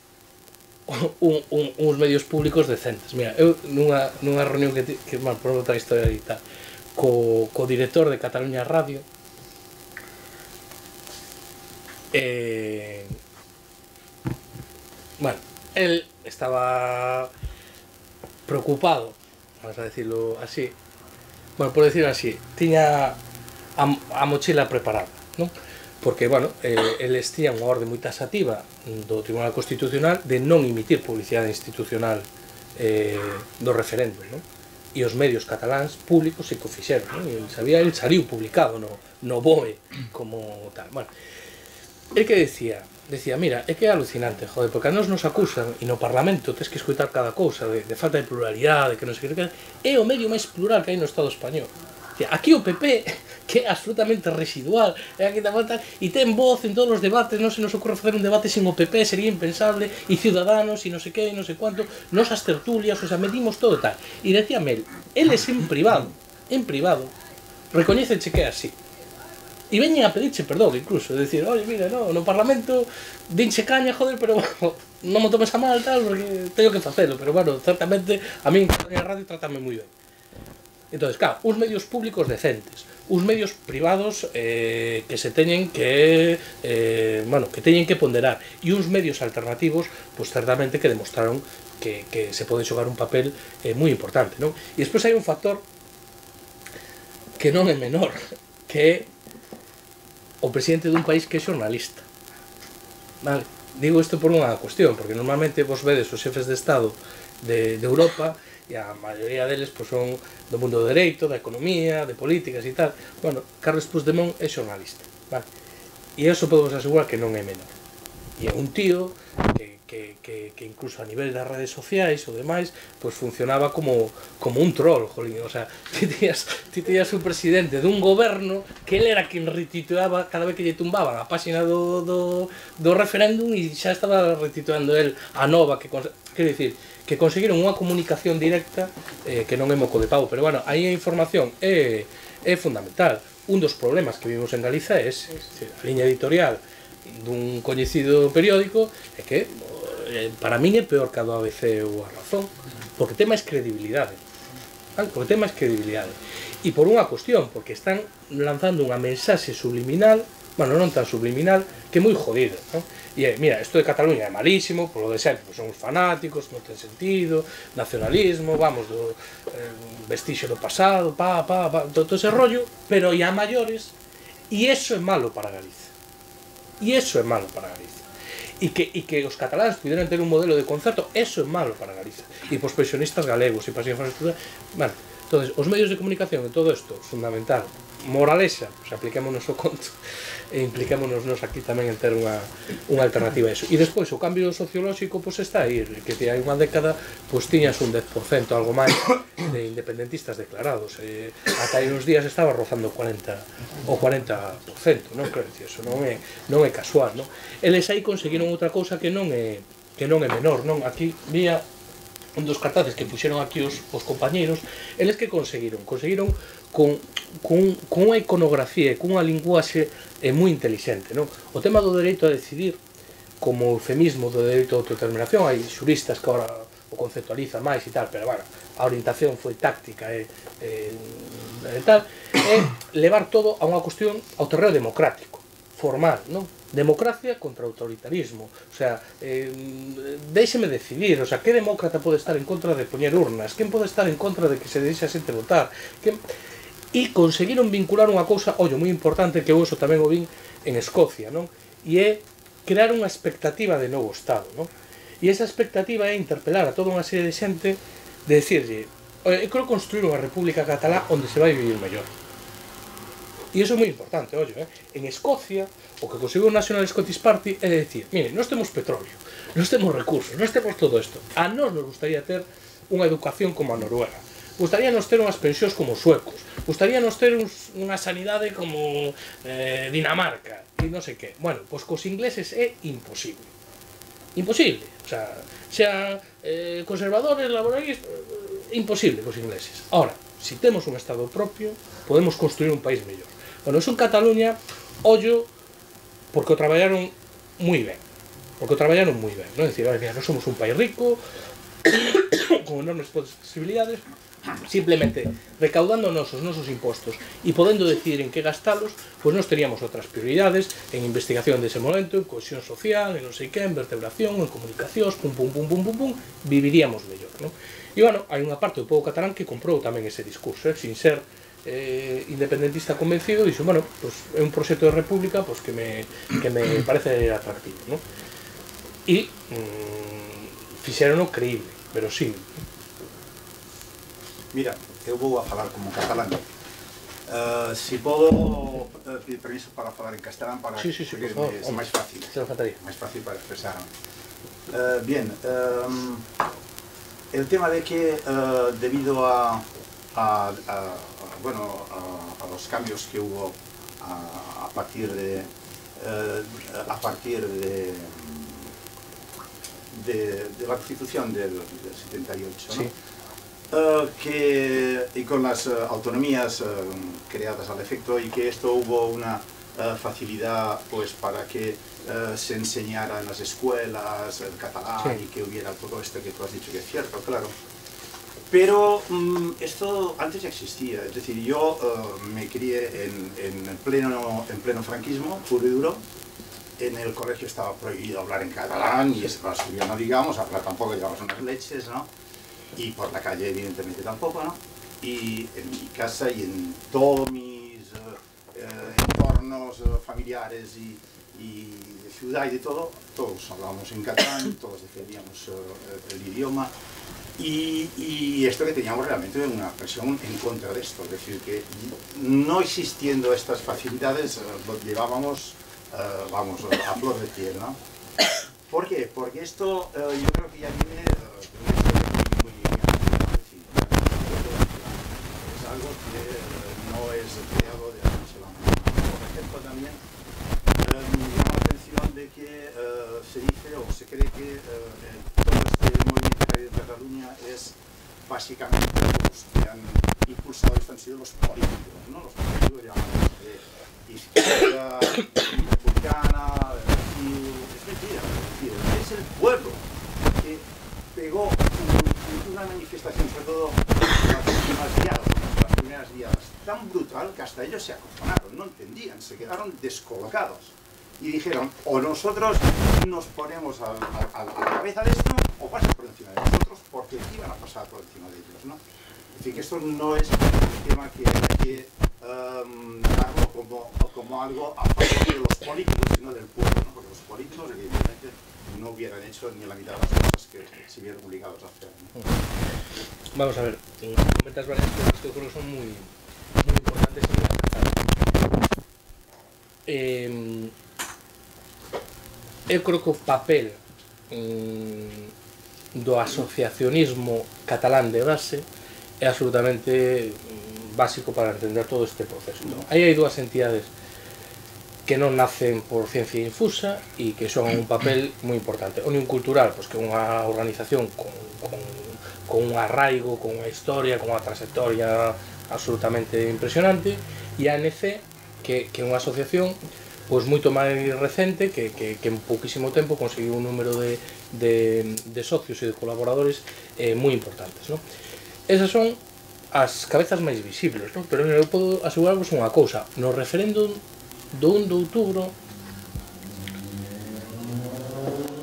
uns medios públicos decentes. Mira, eu nunha reunión que mal, por outra historia e tal, co director de Cataluña Radio, bueno, él estaba preocupado, vamos a decirlo así, bueno, por decirlo así, tiña a mochila preparada, non? Porque, bueno, eles tiñan unha orde moi taxativa do Tribunal Constitucional de non emitir publicidade institucional do referéndum, non? E os medios cataláns públicos se que o fixeron, non? E el saliu publicado no BOE como tal. Bueno, el que decía, mira, é que é alucinante, joder, porque a nos acusan e no Parlamento tes que escutar cada cousa de falta de pluralidade, que non sei que é o medio máis plural que hai no Estado español. Aquí o PP, que é absolutamente residual, aquí e ten voz en todos os debates, non se nos ocorre facer un debate sin o PP, sería impensable, e Ciudadanos, e non sei que, e non sei cuánto, nos as tertulias, o sea, medimos todo tal. E decíame, eles en privado, recoñécenche que é así. E veñen a pedirche perdón, incluso, de dicir, oye, mira, no Parlamento dinche caña, joder, pero non me tomes a mal, tal, porque teño que facelo, pero, bueno, certamente, a mí en Radio trátame moi ben. Entonces, claro, uns medios públicos decentes, uns medios privados que se teñen que teñen que ponderar, e uns medios alternativos, pois certamente que demostraron que se pode xogar un papel moi importante, non? E despois hai un factor que non é menor, que é o presidente dun país que é xornalista. Vale? Digo isto por unha cuestión, porque normalmente vos vedes os xefes de Estado de Europa, e a maioría deles pois, son do mundo do dereito, da economía, de políticas e tal. Bueno, Carles Puigdemont é xornalista, vale? E iso podemos asegurar que non é menor. E é un tío que que incluso a nivel das redes sociais ou demais, pois funcionaba como un troll, jolín, o sea, ti tías un presidente dun goberno que ele era quen retituaba cada vez que lle tumbaban a páxina do referéndum e xa estaba retituando el a nova, quero dicir, que conseguiron unha comunicación directa que non é moco de pau, pero bueno, aí a información é fundamental. Un dos problemas que vivimos en Galiza é ese, a liña editorial dun coñecido periódico é que para min é peor que a do ABC ou a Razón, porque ten máis credibilidade, porque ten máis credibilidade, e por unha cuestión, porque están lanzando unha mensaxe subliminal, bueno, non tan subliminal, que é moi jodida, non? E mira, isto de Cataluña é malísimo, polo de sempre, pues, somos fanáticos, non ten sentido, nacionalismo, vamos, do vestixo do pasado, todo ese rollo, pero e a maiores, e eso é malo para Galiza. E eso é malo para Galiza. E que os cataláns puderan ter un modelo de concerto, eso é malo para Galiza. E pos pensionistas galegos, e para as infraestructuras, bueno, entonces, os medios de comunicación e todo isto, fundamental. Moralexa, pues apliquémonos o conto e impliquémonos nos aquí tamén en ter unha alternativa a eso. E despois o cambio sociolóxico pois está aí, que hai unha década pois tiñas un 10% algo máis de independentistas declarados, ata aí uns días estaba rozando o 40%, non creo dicir, eso non é casual, non? Eles aí conseguiron outra cousa que non é menor, non? Aquí vía un dos cartaces que puxeron aquí os compañeiros, eles que conseguiron con unha iconografía e con unha linguaxe moi intelixente, non? O tema do dereito a decidir como eufemismo do dereito a autodeterminación, hai xuristas que agora o conceptualizan máis e tal, pero bueno, a orientación foi táctica e tal, é levar todo a unha cuestión ao terreo democrático, formal, non? Democracia contra autoritarismo, o sea, déixeme decidir, o sea, que demócrata pode estar en contra de poñer urnas, quen pode estar en contra de que se deixe a xente votar, e conseguiron vincular unha cousa, ollo, moi importante, que eu eso tamén o vin en Escocia, non? E é crear unha expectativa de novo Estado, non? E esa expectativa é interpelar a toda unha serie de xente de decirlle, eu quero construir unha república catalá onde se vai vivir mellor. E iso é moi importante, ollo, en Escocia, o que conseguiu o National Scottish Party é dicir, mire, nós temos petróleo, nós temos recursos, nós temos todo isto. A nós nos gustaría ter unha educación como a Noruega, gustaríanos ter unhas pensións como os suecos, gustaríanos ter unha sanidade como Dinamarca, e non sei que. Bueno, pois cos ingleses é imposible. Imposible. O sea, sean conservadores, laboralistas, imposible cos ingleses. Ahora, se temos un Estado propio, podemos construir un país mellor. Bueno, eso en Cataluña, ollo, porque o traballaron moi ben. Porque o traballaron moi ben, non? É dicir, mira, nós somos un país rico, con enormes posibilidades, simplemente recaudando os nosos impostos e podendo decidir en que gastalos, pois nós teríamos outras prioridades en investigación dese momento, en cohesión social, en non sei que, en vertebración, en comunicacións, viviríamos mellor, non? E, bueno, hai unha parte do povo catalán que comprou tamén ese discurso, sin ser independentista convencido, dixo, bueno, pues, é un proxecto de república pues, que me parece atractivo, non? E fixerono creíble, verosímil. Mira, eu vou a falar como catalán. Se podo pedir permiso para falar en castelán para sí, porque por favor, é máis fácil. Máis fácil para expresarme. Bien, el tema de que debido a los cambios que hubo a partir de la Constitución del 78, sí. ¿no? Y con las autonomías creadas al efecto, y que esto hubo una facilidad pues para que se enseñara en las escuelas el catalán, sí. Y que hubiera todo esto que tú has dicho que es cierto, claro. Pero esto antes ya existía, es decir, yo me crié en pleno franquismo, puro y duro. En el colegio estaba prohibido hablar en catalán, y es más, no digamos, hablar tampoco, digamos, unas leches, ¿no? Y por la calle evidentemente tampoco, ¿no? Y en mi casa y en todos mis entornos familiares y de ciudad y de todo, todos hablábamos en catalán, todos defendíamos el idioma, y esto que teníamos realmente una presión en contra de esto, es decir, que no existiendo estas facilidades lo llevábamos, vamos, a flor de piel, ¿no? ¿Por qué? Porque esto yo creo que ya viene de una historia muy es algo que no es creado de la noche a la mañana. Por ejemplo, también me llama la atención de que se dice o se cree que todo este movimiento que hay en Cataluña es básicamente los que han impulsado esto han sido los políticos, ¿no? Los políticos llamados de izquierda, republicana, es mentira, es el pueblo que pegó una manifestación, sobre todo las primeras diadas, tan brutal que hasta ellos se acojonaron, no entendían, se quedaron descolocados y dijeron, o nosotros nos ponemos a la cabeza de esto o pasan por encima de nosotros, porque iban a pasar por encima de ellos, ¿no? Es decir, que esto no es un tema que hay que darlo como algo a favor de los políticos, sino del pueblo, ¿no? Porque los políticos, evidentemente, no hubieran hecho ni la mitad de las cosas que se vieron obligados a hacer, ¿no? Vamos a ver, comentas varias cosas que yo creo que son muy importantes en la eu creo que o papel do asociacionismo catalán de base é absolutamente básico para entender todo este proceso. Aí hai dúas entidades que non nacen por ciencia infusa e que son un papel moi importante. Unión Cultural, pois que é unha organización con un arraigo, con unha historia, con unha trayectoria absolutamente impresionante, e a ANC, que é unha asociación pois moito máis recente que en pouquísimo tempo conseguiu un número de socios e de colaboradores moi importantes, non? Esas son as cabezas máis visibles, non? Pero eu podo asegurarvos unha cousa, no referéndum do 1 de outubro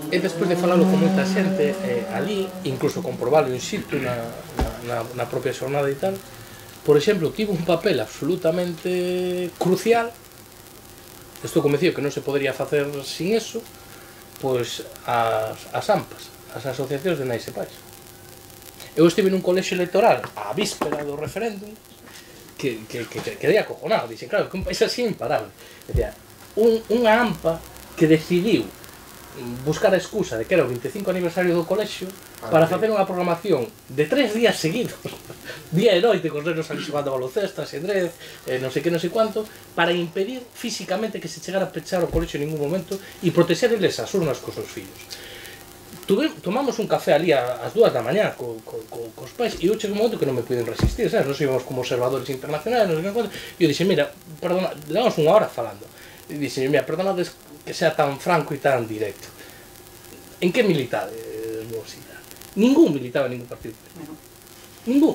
e despois de falalo con moita xente ali, incluso comprobalo in situ na propia xornada e tal, por exemplo, tivo un papel absolutamente crucial. Estou convencido que non se podría facer sin eso, pois as AMPAs, as asociacións de nais e pais. Eu estive nun colexio electoral a víspera do referéndum que quedei acojonado, dixen, claro, que un país así é imparable. Decía, unha AMPA que decidiu buscar a excusa de que era o 25 aniversario do colexio para facer unha programación de 3 días seguidos, día e noite, con nenos ali xogando baloncesto, xadrez, non sei que, non sei cuánto, para impedir físicamente que se chegara a pechar o colexio en ningún momento e protegerles as urnas cos seus fillos. Tomamos un café ali ás 2 da mañá cos pais e eu cheguei un momento que non me puiden resistir, sabes? Nos íbamos como observadores internacionais, non sei que cuánto, e eu dixen, mira, perdona, levamos unha hora falando, e dixen, mira, perdona que sea tan franco e tan directo. En que militades vos irá? Ningún militaba en ningún partido. Ningún.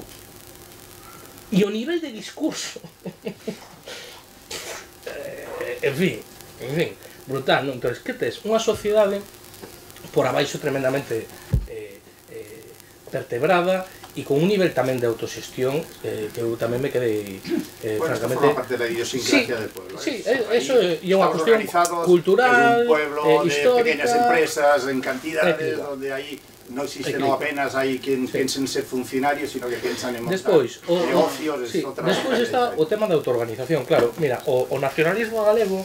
E o nivel de discurso en fin, brutal, non? Entón, que tes unha sociedade por abaixo tremendamente vertebrada e con un nivel tamén de autoxestión que eu tamén me quedei francamente... Bueno, parte da idiosincrasia del pueblo. Sí, eso é unha cuestión cultural, en un pueblo histórica, de pequeñas empresas, en cantidades, donde aí no existe no apenas aí quen pensen ser funcionarios, sino que pensan en montar negocios. Despois está o tema da autoorganización, claro, mira, o nacionalismo galego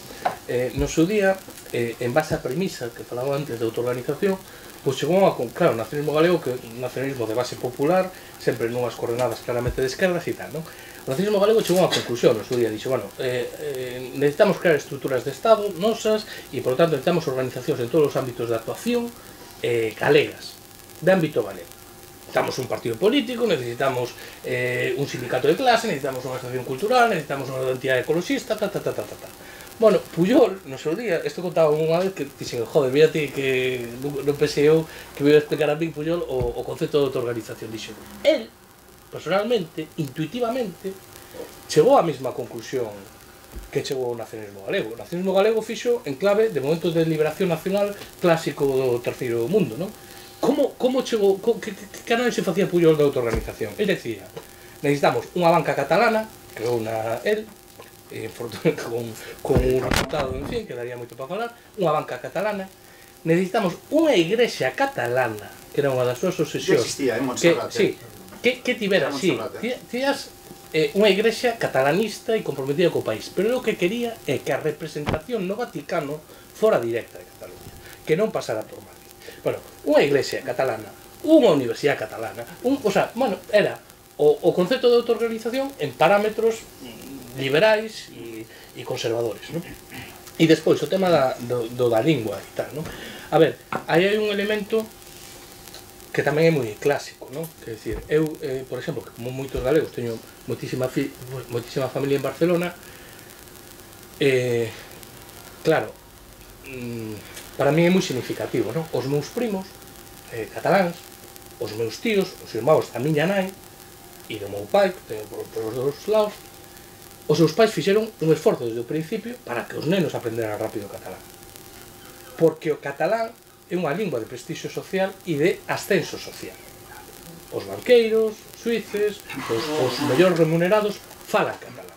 no seu día, en base á premisa que falaba antes de autoorganización, pois chegou a, claro, o nacionalismo galego, que é un nacionalismo de base popular, sempre nunhas coordenadas claramente de esquerdas e tal, non? O nacionalismo galego chegou a conclusión no seu día, dixo, bueno, necesitamos crear estruturas de Estado nosas e, por lo tanto, necesitamos organizacións en todos os ámbitos de actuación galegas, de ámbito galego. Necesitamos un partido político, necesitamos un sindicato de clase, necesitamos unha asociación cultural, necesitamos unha entidade ecologista, Bueno, Pujol, no seu día, isto contaba unha vez que dixen, joder, mírate que non pensei eu que me iba a explicar a mí Pujol o concepto de autoorganización. Dixo, él, personalmente, intuitivamente, chegou á mesma conclusión que chegou o nacionalismo galego. O nacionalismo galego fixo en clave de momentos de liberación nacional clásico do terceiro mundo, non? Como chegou, que análise facía Pujol da autoorganización? Él decía, necesitamos unha banca catalana, creou él, con un resultado, en fin, que daría moito para falar, unha banca catalana, necesitamos unha igrexa catalana, que era unha das súas obsesións, que tivera, sí, tías unha igrexa catalanista e comprometida co país, pero o que quería é que a representación no Vaticano fora directa de Cataluña, que non pasara por Madrid. Bueno, unha iglesia catalana, unha universidade catalana, o sea, bueno, era o concepto de autoorganización en parámetros liberais e conservadores, non? E despois o tema da lingua e tal, non? A ver, aí hai un elemento que tamén é moi clásico, non? Que decir, eu, por exemplo, que como moitos galegos teño moitísima familia en Barcelona, claro, para mí é moi significativo, non? Os meus primos cataláns, os meus tíos, os irmãos da miña nai e do meu pai, que teño por os dos lados, os seus pais fixeron un esforzo desde o principio para que os nenos aprenderan rápido o catalán. Porque o catalán é unha lingua de prestixio social e de ascenso social. Os banqueiros, os suíces, os mellores remunerados falan catalán.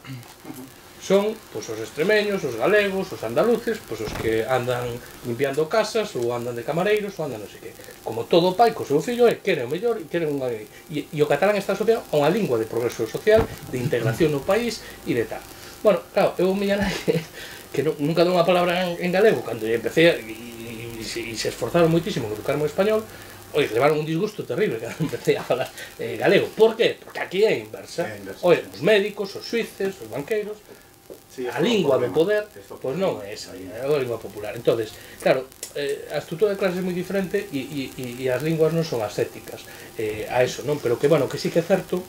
Son os extremeños, os galegos, os andaluces, os que andan limpiando casas ou andan de camareiros ou andan non sei que. Como todo pai co seu fillo quere o mellor e quere unha... E o catalán está asociado a unha lingua de progreso social, de integración no país e de tal. Bueno, claro, eu miña nai que nunca dou unha palabra en galego cando empecé e se esforzaron moitísimo en educarme en español. Oye, levaron un disgusto terrible que empecé a falar galego. Por qué? Porque aquí é inversa. Oye, os médicos, os suíces, os banqueiros, a lingua do poder, pois non é esa, é a lingua popular. Entonces, claro, a estrutura de clase é moi diferente e as linguas non son ascéticas a eso, non? Pero que, bueno, que sí que é certo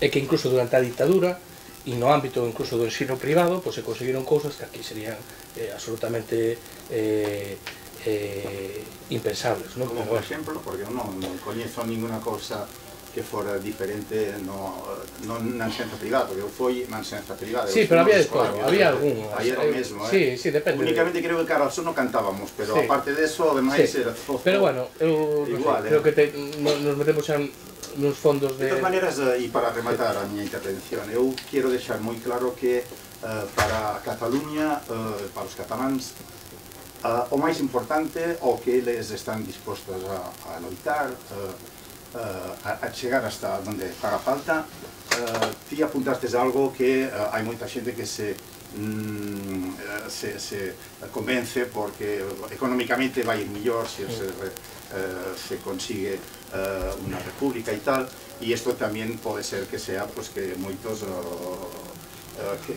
é que incluso durante a dictadura e no ámbito incluso do ensino privado, pois se conseguiron cousas que aquí serían absolutamente impensables, non? Como por exemplo, porque non coñezo ninguna cousa que fora diferente na enseñanza privada, porque eu fui na enseñanza privada. Sí, pero había de todo, había algún. Aí era o mesmo, Sí, sí, depende. Únicamente creo que Carlos non cantábamos, pero aparte de eso, ademais era todo. Pero bueno, eu creo que nos metemos xa nos fondos de... De todas maneras, e para rematar a miña intervención, eu quero deixar moi claro que para Cataluña, para os cataláns, o máis importante, o que eles están dispostos a loitar, a chegar hasta onde faga falta. Ti apuntastes algo que hai moita xente que se convence porque económicamente vai ir mellor se consigue unha república e tal, e isto tamén pode ser que sea pues, que moitos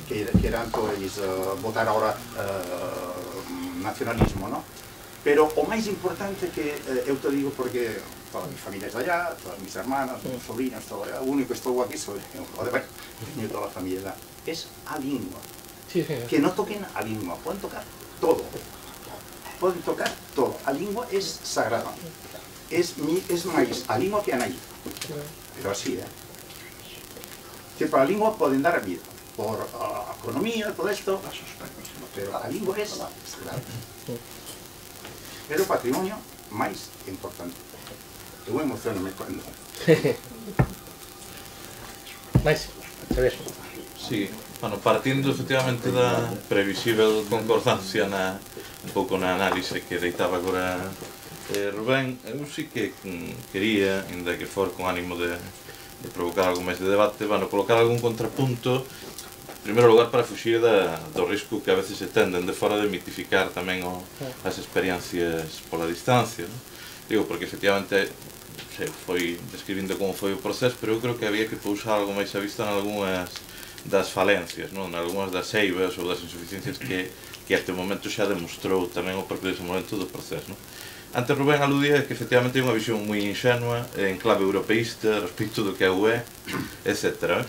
queran pois, votar agora nacionalismo, no? Pero o máis importante que eu te digo porque toda a mi familia é allá, todas mis hermanas, mis sobrinos, todo, o único que estou aquí soy o de ver, toda a familia lá, es a lingua. Que non toquen a lingua, poden tocar todo. Poden tocar todo. A lingua es sagrada. Es máis a lingua que a nai. Pero así, que para a lingua poden dar vida. Por a economía, todo isto, pero a lingua es sagrada. É o patrimonio máis importante. Eu emociono-me cando... Mais, Xavier. Sí, bueno, partindo efectivamente da previsível concordancia un pouco na análise que deitaba agora Rubén, eu sí que quería, ainda que for con ánimo de provocar algo máis de debate, bueno, colocar algún contrapunto, en primeiro lugar para fuxir do risco que a veces se tenden de fora de mitificar tamén as experiencias pola distancia, non? Digo, porque efectivamente foi describindo como foi o proceso, pero eu creo que había que pousar algo máis a vista en algunhas das falencias, non? En algunhas das eivas ou das insuficiencias que até o momento xa demostrou tamén o propio desenvolvemento do proceso, non? Antes Rubén aludía que efectivamente hai unha visión moi inxenua en clave europeísta respecto do que a UE, etc.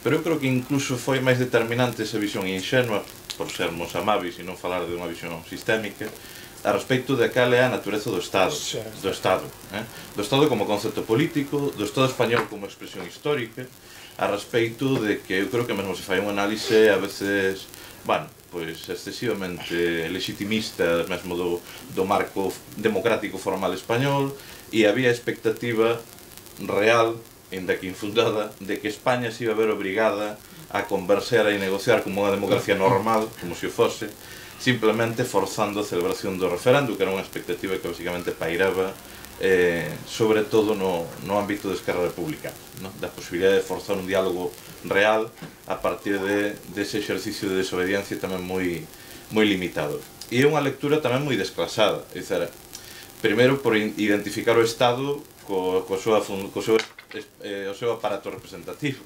Pero eu creo que incluso foi máis determinante esa visión inxenua, por sermos amáveis e non falar de unha visión sistémica, a respecto de cal é a natureza do Estado, do Estado como concepto político, do Estado español como expresión histórica, a respecto de que eu creo que mesmo se fai unha análise a veces, bueno, pois excesivamente legitimista mesmo do marco democrático formal español, e había expectativa real, ainda que infundada, de que España se iba a ver obrigada a conversar e negociar como unha democracia normal, como se o fose, simplemente forzando a celebración do referendo, que era unha expectativa que basicamente pairaba sobre todo no ámbito da Esquerra Republicana, da posibilidade de forzar un diálogo real a partir dese exercicio de desobediencia tamén moi limitado. E é unha lectura tamén moi desclasada, é dicir, primeiro por identificar o Estado co seu aparato representativo,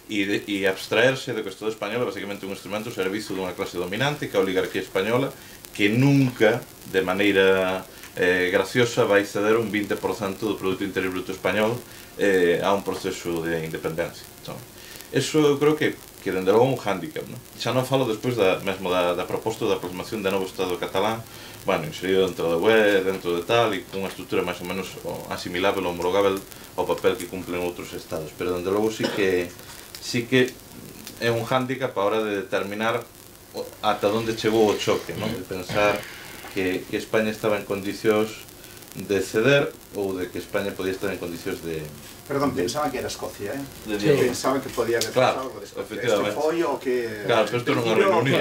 e abstraerse de que o Estado español é basicamente un instrumento ao servizo dunha clase dominante, que é a oligarquía española, que nunca, de maneira graciosa, vai ceder un 20% do Produto Interior Bruto español a un proceso de independencia. Eso eu creo que dende logo un hándicap, non? Xa non falo despois mesmo da proposta da aproximación de novo Estado catalán, bueno, inserido dentro da UE, dentro de tal, e cunha estrutura máis ou menos asimilável, homologável ao papel que cumplen outros Estados, pero dende logo sí que é un hándicap a hora de determinar ata onde chegou o choque, non? De pensar que España estaba en condicións de ceder ou de que España podía estar en condicións de... Perdón, pensaban que era Escocia, ¿eh? Sí. Pensaban que podía haber pasado algo de Escocia. Este foi o que... Claro, pero isto non é Reino Unido.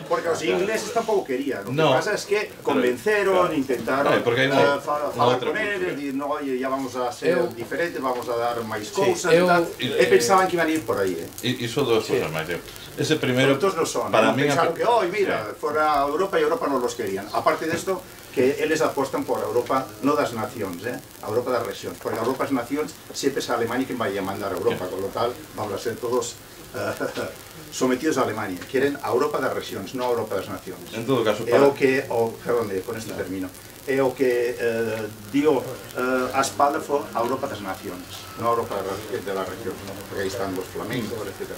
Porque os ingleses tampouco querían. Lo que pasa es que convenceron, intentaron falar con eles, dicir, no, oye, ya vamos a ser diferentes, vamos a dar máis cousas e tal. E pensaban que iban a ir por aí, E son dúas cousas máis. Ese primeiro... Outros non son. Pensaron que, oi, mira, fora Europa e Europa non los querían. Aparte de esto, que eles apostan por a Europa, non das nacións, a Europa das rexións, porque a Europa das nacións sempre é a Alemania que vai a mandar a Europa, con lo tal vamos a ser todos sometidos a Alemania. Quieren a Europa das rexións, non a Europa das nacións. En todo caso, é o que, perdón, con este termino, é o que dio a espalda foi a Europa das nacións, non a Europa de las regións, porque aí están os flamencos, etc.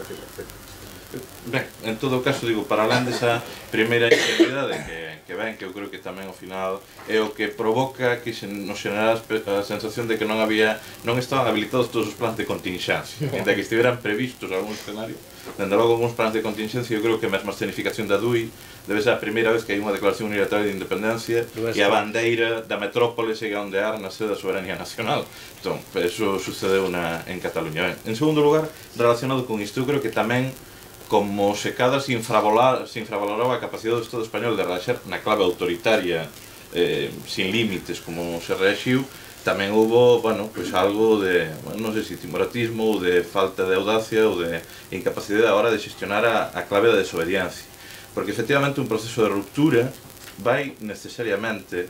Ben, en todo caso, digo, para além desa primeira ingenuidade que ven, que eu creo que tamén ao final é o que provoca que nos generara a sensación de que non estaban habilitados todos os planes de contingencia, ainda que estiveran previstos algún escenario. Dende logo, algúns planes de contingencia, eu creo que mesmo a escenificación da DUI debe ser a primeira vez que hai unha declaración unilateral de independencia e a bandeira da metrópole segue a ondear na sede da soberanía nacional. Entón, eso sucedeu en Cataluña. En segundo lugar, relacionado con isto, eu creo que tamén como se cada se infravaloraba a capacidade do Estado español de reaxer na clave autoritaria sin límites como se reaxiu, tamén houbo, bueno, pues algo de, non sei se timoratismo ou de falta de audacia ou de incapacidade a hora de xestionar a clave da desobediencia, porque efectivamente un proceso de ruptura vai necesariamente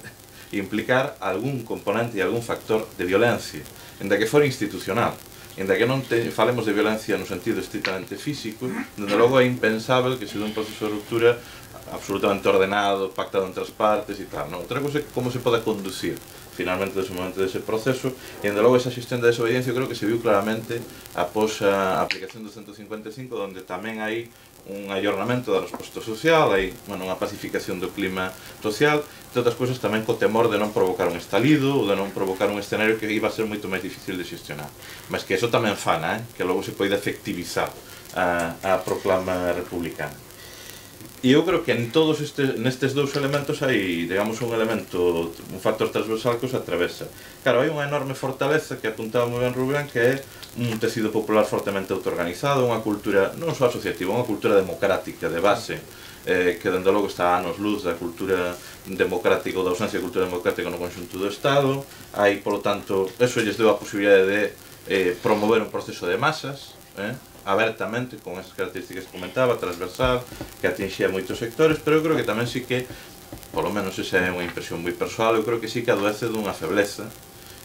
implicar algún componente e algún factor de violencia, ainda que fora institucional. Ainda que non falemos de violencia no sentido estrictamente físico, dende logo é impensável que se dé un proceso de ruptura absolutamente ordenado, pactado entre as partes e tal. Outra cosa é como se pode conducir finalmente dese momento dese proceso, e dende logo esa xestión da desobediencia creo que se viu claramente após a aplicación do 155, onde tamén hai un ayornamento da resposta social, hai unha pacificación do clima social, entre outras cousas tamén co temor de non provocar un estalido ou de non provocar un escenario que iba a ser moito máis difícil de xestionar. Mas que eso tamén fana, que logo se pode efectivizar a proclama republicana. E eu creo que en todos nestes dous elementos hai, digamos, un factor transversal que os atravesa. Claro, hai unha enorme fortaleza que apuntaba moi ben Rubén, que é un tecido popular fortemente autoorganizado, unha cultura non só asociativa, unha cultura democrática de base, que dende logo está a anos luz da cultura democrática ou da ausencia de cultura democrática no conxunto do Estado. Hai, polo tanto, eso lles deu a posibilidade de promover un proceso de masas, abertamente, con esas características que comentaba, transversal, que atinxía moitos sectores, pero eu creo que tamén sí que, polo menos esa é unha impresión moi persoal, eu creo que sí que adoece dunha febleza,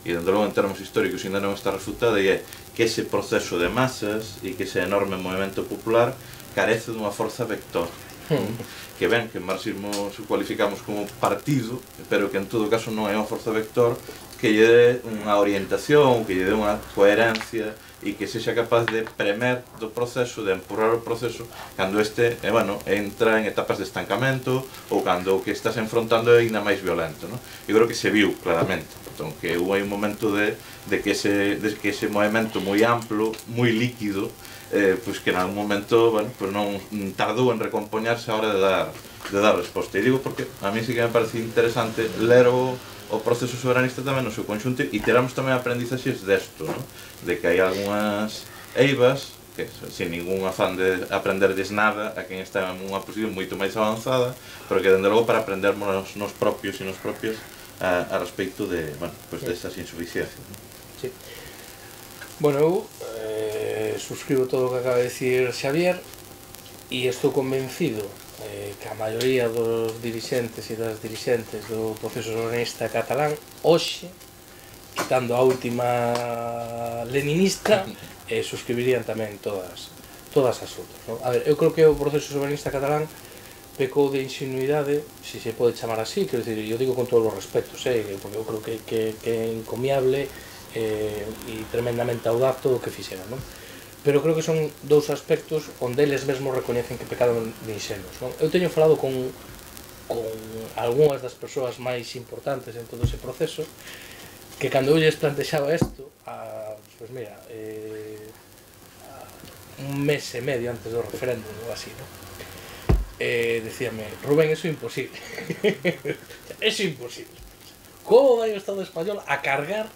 e dende logo en termos históricos ainda non está refutada, e é que ese proceso de masas e que ese enorme movimento popular carece dunha forza vector, que ben, que en marxismo se cualificamos como partido, pero que en todo caso non é unha forza vector que lle dé unha orientación, que lle dé unha coherencia e que sexa capaz de premer do proceso, de empurrar o proceso cando este, entra en etapas de estancamento ou cando o que estás enfrontando é ainda máis violento, non? Eu creo que se viu claramente, entón, que hubo un momento de que ese movimento moi amplo, moi líquido, pois que en algún momento, non tardou en recompoñarse a hora de dar resposta. E digo porque a mí sí que me parece interesante ler o proceso soberanista tamén no seu conxunto e tiramos tamén aprendizaxes desto, de que hai algunhas eivas que sin ningún afán de aprenderles nada a quen está en unha posición moito máis avanzada, pero que dende logo para aprendermos nos propios e nos propias a respecto de, destas insuficiencias. Sí. Bueno, eu suscribo todo o que acaba de decir Xavier e estou convencido que a maioría dos dirixentes e das dirixentes do proceso soberanista catalán hoxe, quitando a última leninista, suscribirían tamén todas as outras, non? A ver, eu creo que o proceso soberanista catalán pecou de ingenuidade, se se pode chamar así, quero dicir, eu digo con todos os respetos, porque eu creo que é encomiable e tremendamente audaz todo o que fixeron, non? Pero creo que son dous aspectos onde eles mesmos recoñecen que pecaron de inxenuos, non? Eu teño falado con algunhas das persoas máis importantes en todo ese proceso, que cando eu lles plantexaba isto, pois mira, un mes e medio antes do referéndum ou así, non? Decíame, Rubén, eso é imposible. Eso é imposible. Como vai o Estado español a cargar?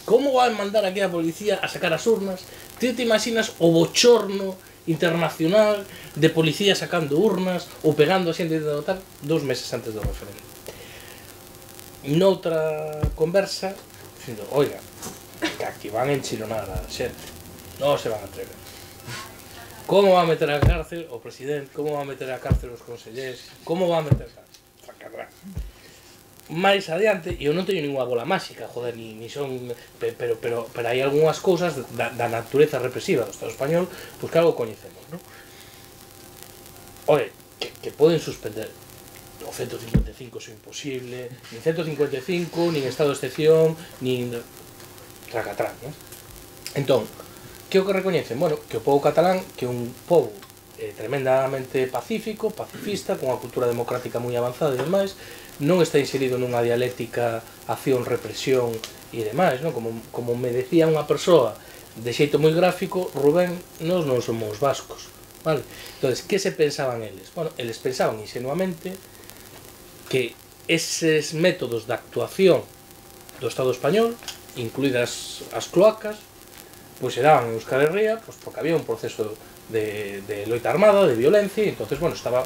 Como vai mandar aquí a policía a sacar as urnas? Ti te imaginas o bochorno internacional de policía sacando urnas ou pegando a xente de votar 2 meses antes do referéndum? Noutra conversa, dicindo, oiga, que aquí van a enchilonar a xente, non se van a atrever. Como va a meter a cárcel o presidente? Como va a meter a cárcel os conselleros? Como va a meter a cárcel? Máis adiante, e eu non teño ninguna bola máxica, joder, ni son... Pero hai algunhas cousas da natureza represiva do Estado español, pois que algo coñecemos, non? Oye, que poden suspender o 155, é imposible, nin 155, nin estado de excepción, nin... tracatrán, non? Entón, que o que recoñecen? Bueno, que o pobo catalán, que é un pobo tremendamente pacífico, pacifista, con unha cultura democrática moi avanzada e demais, non está inserido nunha dialéctica acción-represión e demais, non? Como me decía unha persoa de xeito moi gráfico, Rubén, nós non somos vascos, vale? Entón, que se pensaban eles? Bueno, eles pensaban ingenuamente que eses métodos de actuación do Estado español, incluídas as cloacas, pois se daban en Euskal Herria, pois porque había un proceso de loita armada, de violencia, e entonces, bueno, estaba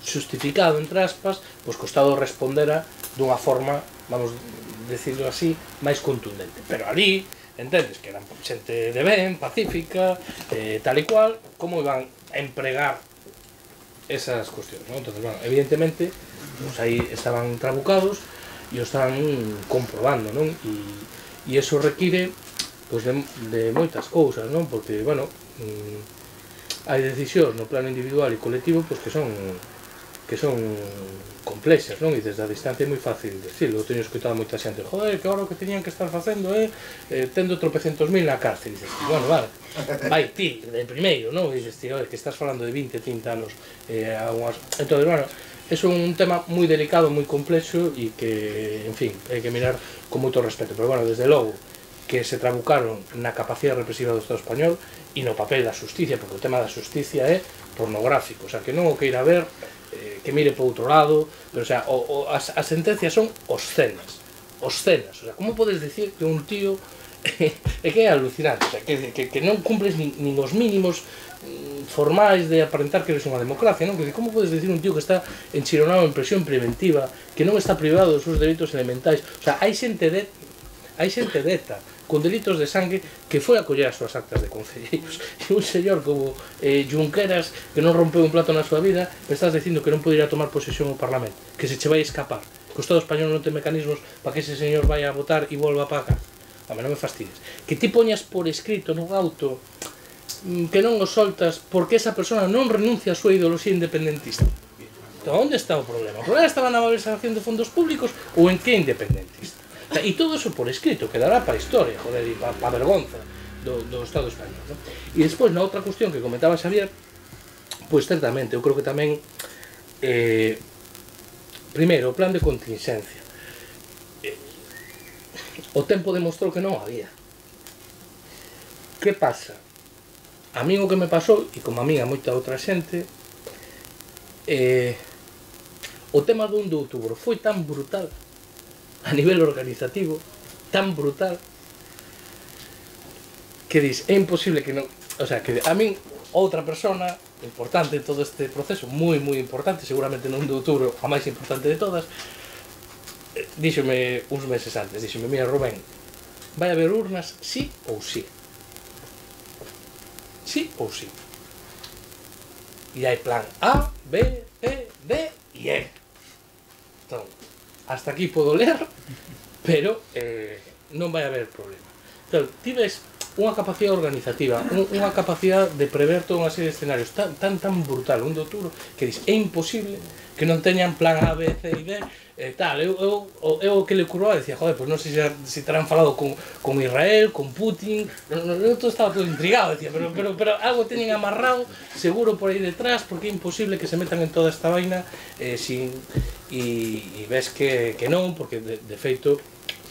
justificado, entre aspas, pois que o Estado respondera dunha forma, vamos decirlo así, máis contundente. Pero ali, entendes, que eran xente de ben, pacífica, tal e cual, como iban a empregar esas cuestións, non? Entonces, bueno, evidentemente, pois aí estaban trabucados e o estaban comprobando, non? E iso require, pois, de moitas cousas, non? Porque, bueno, hai decisións no plano individual e colectivo, pois, que son complexas, non? E desde a distancia é moi fácil decirlo. Eu teño escoitado moita xente, joder, que ahora o que tenían que estar facendo tendo tropecentos mil na cárcel. E dices, bueno, vale, vai ti, de primeiro, non? E dices, tío, que estás falando de 20, 30 anos. Entón, bueno, é un tema moi delicado, moi complexo e que, en fin, hai que mirar con moito respeto. Pero, bueno, desde logo, que se trabucaron na capacidade represiva do Estado español e no papel da xusticia, porque o tema da xusticia é pornográfico, o sea, que non o queira ver, que mire por outro lado, pero, o sea, as sentencias son obscenas, o sea, como podes decir que un tío é que é alucinante, o sea, que non cumples nin os mínimos formais de aparentar que eres unha democracia, non? Que como podes decir un tío que está enchironado en prisión preventiva, que non está privado dos seus dereitos elementais, o sea, hai xente de ETA con delitos de sangue que foi a coller as súas actas de concelleiros, e un señor como Junqueras, que non rompeu un plato na súa vida, me estás dicindo que non pode ir a tomar posesión ao Parlamento, que se che vai escapar, que o Estado español non ten mecanismos para que ese señor vaya a votar e volva para cá. Non me fastidies. Que ti poñas por escrito no auto que non o soltas porque esa persona non renuncia a súa ideoloxía independentista. Entón, onde está o problema? O problema estaba na malversación de fondos públicos ou en que é independentista? E todo eso por escrito, quedará para a historia, joder, e para a vergonza do Estado español, non? E despois, na outra cuestión que comentaba Xavier, pois certamente, eu creo que tamén primeiro, o plan de contingencia, o tempo demostrou que non había. Que pasa? A mí o que me pasou, e como a mí a moita outra xente, o tema do 1 de outubro foi tan brutal a nivel organizativo, tan brutal, que dis, é imposible que non... O sea, que a min, outra persona importante en todo este proceso, moi importante, seguramente no 1 de outubro, a máis importante de todas, díxome uns meses antes, díxome, mira, Rubén, vai haber urnas sí ou sí? Sí ou sí? E hai plan A, B, C, D e E. Entón, hasta aquí podo ler, pero non vai haber problema. Entón, ti ves unha capacidade organizativa, unha capacidade de prever toda unha serie de escenarios tan brutal, un do outro, que dis, é imposible que non teñan plan A, B, C e D, tal. Eu que le curou decía, joder, pues non sei se terán falado con Israel, con Putin, eu todo estaba todo intrigado, decía, pero algo teñen amarrado, seguro por aí detrás, porque é imposible que se metan en toda esta vaina, e ves que non, porque de feito,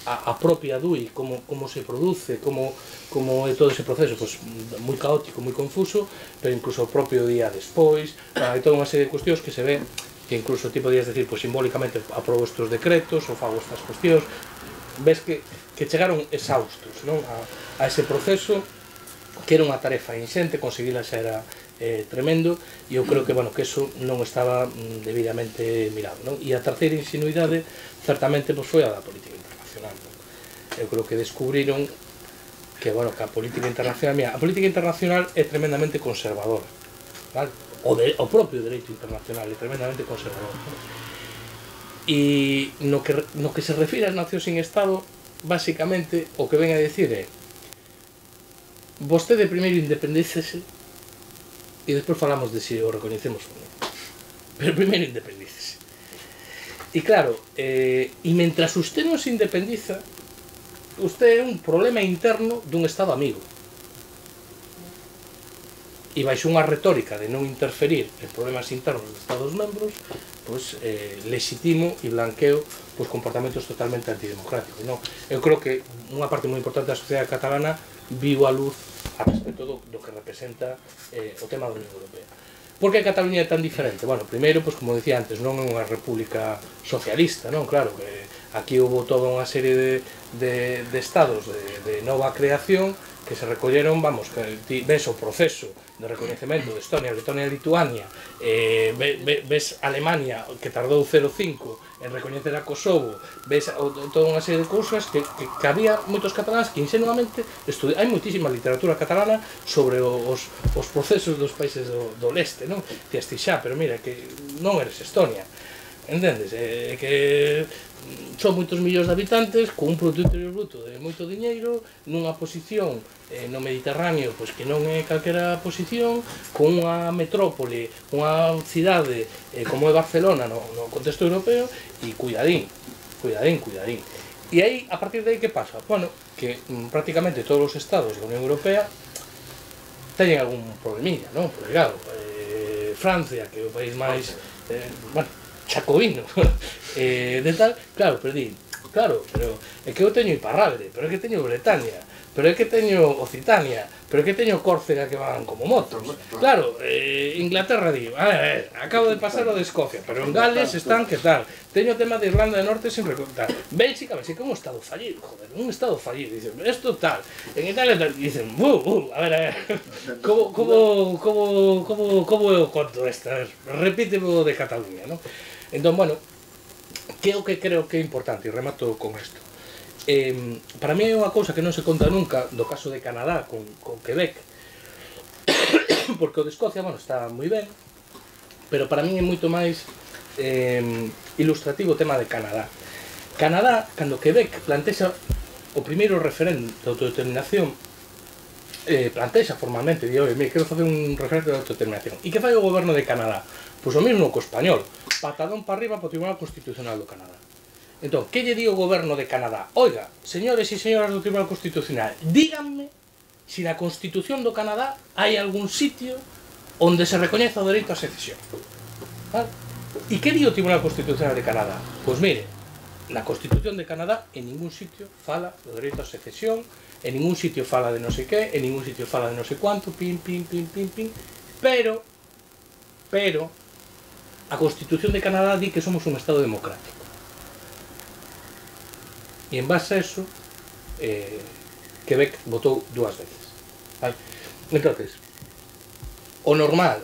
a propia DUI, como se produce, como é todo ese proceso, pues, moi caótico, moi confuso, pero incluso o propio día despois, hai toda unha serie de cuestións que se ve que incluso ti podías decir, pues, simbólicamente aprobo estes decretos ou fago estas cuestións, ves que chegaron exhaustos, non? A ese proceso, que era unha tarefa inxente, conseguila xa era tremendo, e eu creo que, bueno, que eso non estaba debidamente mirado, non? E a terceira insinuidade, certamente, pues, foi a da política internacional, non? Eu creo que descubriron que, bueno, que a política internacional, mira, a política internacional é tremendamente conservadora, vale? O propio dereito internacional é tremendamente conservador. E no que se refire ás nacións sin Estado, basicamente, o que ven a decir é vostede primeiro independícese e despois falamos de se o recoñecemos ou non. Pero primeiro independícese. E claro, e mentras usted non se independiza, usted é un problema interno dun Estado amigo. E baixo unha retórica de non interferir en problemas internos dos Estados membros, pues, legitimo e blanqueo pues, comportamentos totalmente antidemocráticos, non? Eu creo que unha parte moi importante da sociedade catalana viu a luz a respecto do que representa o tema da Unión Europea. Por que Cataluña é tan diferente? Bueno, primeiro, pues, como decía antes, non é unha república socialista, non? Claro, aquí houve toda unha serie de estados de nova creación que se recolleron, vamos, que ves o proceso de recoñecemento de Estonia, Letonia e Lituania, ves Alemania, que tardou 0,5 en recoñecer a Kosovo, ves toda unha serie de cousas que había moitos cataláns que ingenuamente hai moitísima literatura catalana sobre os procesos dos países do leste, non? Dicías ti xa, pero mira, que non eres Estonia, entendes? Que son moitos millóns de habitantes con un produto interior bruto de moito diñeiro nunha posición no Mediterráneo pois que non é calquera posición, con unha metrópole, unha cidade como é Barcelona no contexto europeo, e cuidadín. E aí, a partir de aí, que pasa? Bueno, que prácticamente todos os estados da Unión Europea teñen algún problemilla, non? Porque claro, Francia, que é o país máis bueno, chacobino de tal, claro, pero é que eu teño Iparralde, pero é que teño Bretaña, pero é que teño Occitania, pero é que teño Córcega que van como motos. Claro, Inglaterra di, acabo de pasar o de Escocia, pero en Gales están que tal. Teño o tema de Irlanda del Norte sin recontar. Bélxica é un estado fallido, joder, un estado fallido. Dicen, esto tal. En Italia dicen, a ver, como eu conto esta? A ver, repítemo de Cataluña, non? Entón, bueno, que é o que creo que é importante, e remato con isto. Para mí é unha cousa que non se conta nunca do caso de Canadá con Quebec, porque o de Escocia, bueno, está moi ben, pero para mí é moito máis ilustrativo o tema de Canadá. Canadá, cando Quebec plantexa o primeiro referéndum de autodeterminación, plantexa formalmente, di, oi, quero facer un referéndum de autodeterminación. E que fai o goberno de Canadá? Pois o mesmo co español, patadón para arriba para o Tribunal Constitucional do Canadá. Entón, que lle di o goberno de Canadá? Oiga, señores e señoras do Tribunal Constitucional, díganme se na Constitución do Canadá hai algún sitio onde se recoñeza o dereito a secesión. Vale? E que di o Tribunal Constitucional de Canadá? Pois mire, na Constitución de Canadá en ningún sitio fala do dereito a secesión, en ningún sitio fala de non sei que, en ningún sitio fala de non sei cuánto, pero a Constitución de Canadá di que somos un Estado democrático. E en base a eso, Quebec votou 2 veces. Vale? Entonces, o normal,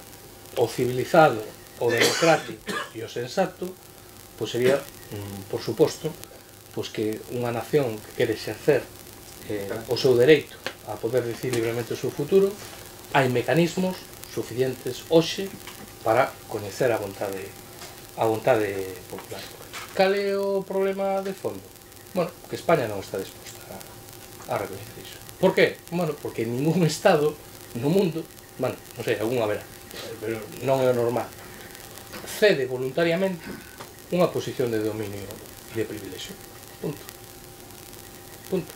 o civilizado, o democrático e o sensato, pois sería, por suposto, pois que unha nación que quere exercer o seu dereito a poder decidir libremente o seu futuro, hai mecanismos suficientes hoxe para coñecer a vontade popular. Cal é o problema de fondo? Bueno, que España non está disposta a recoñecer iso. Por qué? Bueno, porque ningún Estado no mundo, bueno, non sei, algún haberá, pero non é o normal, cede voluntariamente unha posición de dominio e de privilexio. Punto. Punto.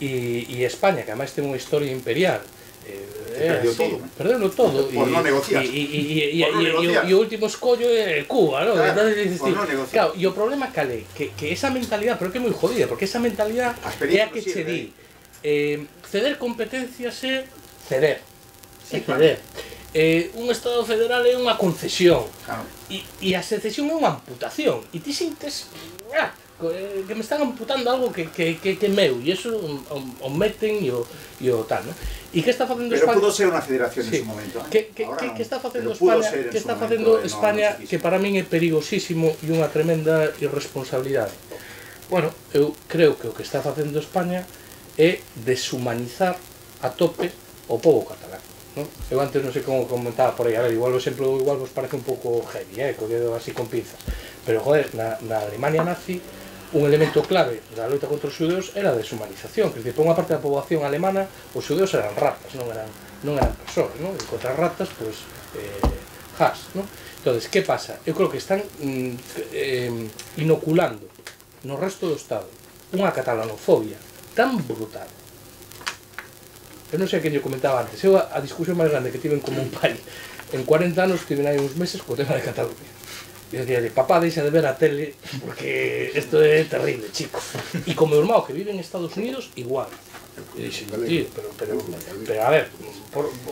E España, que además ten unha historia imperial, Perdeu todo. Por non negociar. E o último escollo é Cuba, ¿no? Claro, por non negociar. Claro, e o problema cal é? Que esa mentalidad, pero que é moi jodida, porque esa mentalidad é a que che di ceder competencias é ceder. É ceder. Un Estado federal é unha concesión. E a secesión é unha amputación. E ti sintes que me están amputando algo que é meu, e iso o meten e o tal, non? E que está facendo España? Pero pudo ser unha federación en ese momento. Que está facendo España? Que está facendo España que para min é perigosísimo e unha tremenda irresponsabilidade? Bueno, eu creo que o que está facendo España é deshumanizar a tope o pobo catalán, non? Eu antes non sei como comentaba por aí, a ver, igual o exemplo igual vos parece un pouco heavy, co dedo así con pinzas, pero joder, na Alemania nazi un elemento clave da loita contra os xudeus era a deshumanización, que por unha parte da poboación alemana os xudeus eran ratas, non eran persoas, non? E contra as ratas, pois, has, non? Entonces, que pasa? Eu creo que están inoculando no resto do Estado unha catalanofobia tan brutal. Eu non sei a quen yo comentaba antes, eu a discusión máis grande que tiven como un pai en 40 anos tiven aí uns meses co tema de Cataluña. E eu dicía, papá, deixa de ver a tele porque isto é terrible, chico. E como meu irmão que vive en Estados Unidos, igual. E dixe, tío, pero a ver,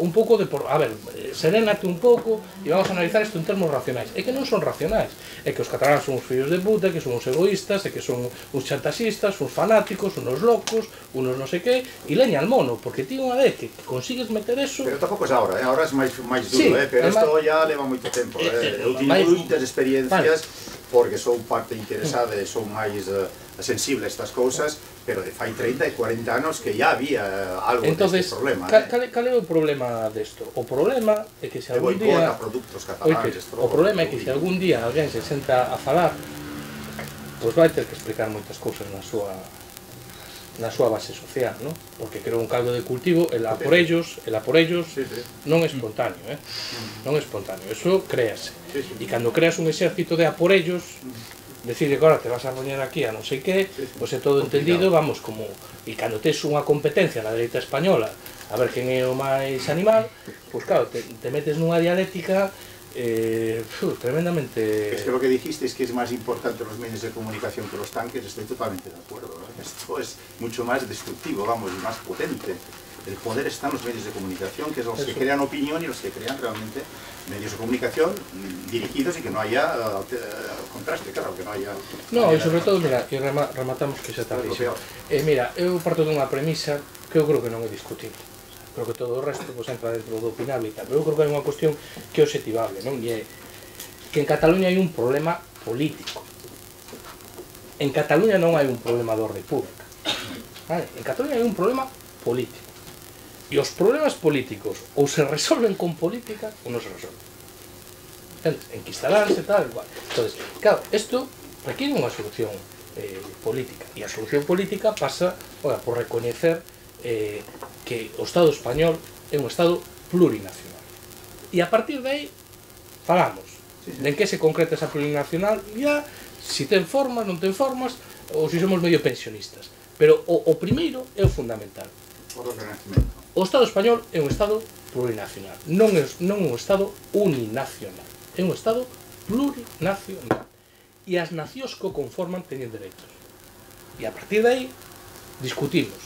un pouco de a ver, serénate un pouco e vamos a analizar isto en termos racionais. É que non son racionais, é que os cataláns son uns fillos de puta, que son uns egoístas, é que son uns chantaxistas, uns fanáticos, unos locos, unos non sei que, e leña al mono, porque ti unha vez que consigues meter eso... Pero tampouco é agora, agora é máis duro, pero isto ya leva moito tempo. Eu tiño moitas experiencias porque son parte interesada e son máis sensible a estas cousas, pero de fai 30 e 40 anos que ya había algo deste problema. Cal é o problema desto? O problema é que se algún día... O problema é que se algún día alguén se senta a falar, pois vai ter que explicar moitas cousas na súa base social, non? Porque creo un caldo de cultivo, el a por ellos non é espontáneo, non é espontáneo, eso créase. E cando creas un exército de a por ellos, decir que agora te vas a poñer aquí a non sei que, pois é todo entendido, vamos, como... E cando tes unha competencia na dereita española a ver quen é o máis animal, pois claro, te metes nunha dialéctica tremendamente... Es que lo que dijiste es que es más importante los medios de comunicación que los tanques, estoy totalmente de acuerdo, ¿no? Esto es mucho más destructivo, vamos, y más potente. El poder está en los medios de comunicación, que son los que crean opinión y los que crean realmente medios de comunicación dirigidos y que no haya contraste, claro, que no haya... No, e sobre todo, mira, e rematamos que xa tardísimo. Mira, eu parto dunha premisa que eu creo que non é discutible. Creo que todo o resto pues, entra dentro do opinable e tal, pero eu creo que hai unha cuestión que é obxectivable, non? E é que en Cataluña hai un problema político. En Cataluña non hai un problema de orde pública. Vale? En Cataluña hai un problema político. E os problemas políticos ou se resolven con política ou non se resolven. Enquistalarse, tal, igual. Entonces, claro, isto requiere unha solución política. E a solución política pasa por recoñecer que o Estado español é un Estado plurinacional. E a partir de aí, falamos de en que se concreta esa plurinacional, ya, si ten formas, non ten formas, ou si somos medio pensionistas. Pero o primeiro é o fundamental. O Estado español é un Estado plurinacional, non é un Estado uninacional, é un Estado plurinacional. E as nacións que o conforman teñen dereitos. E a partir de aí, discutimos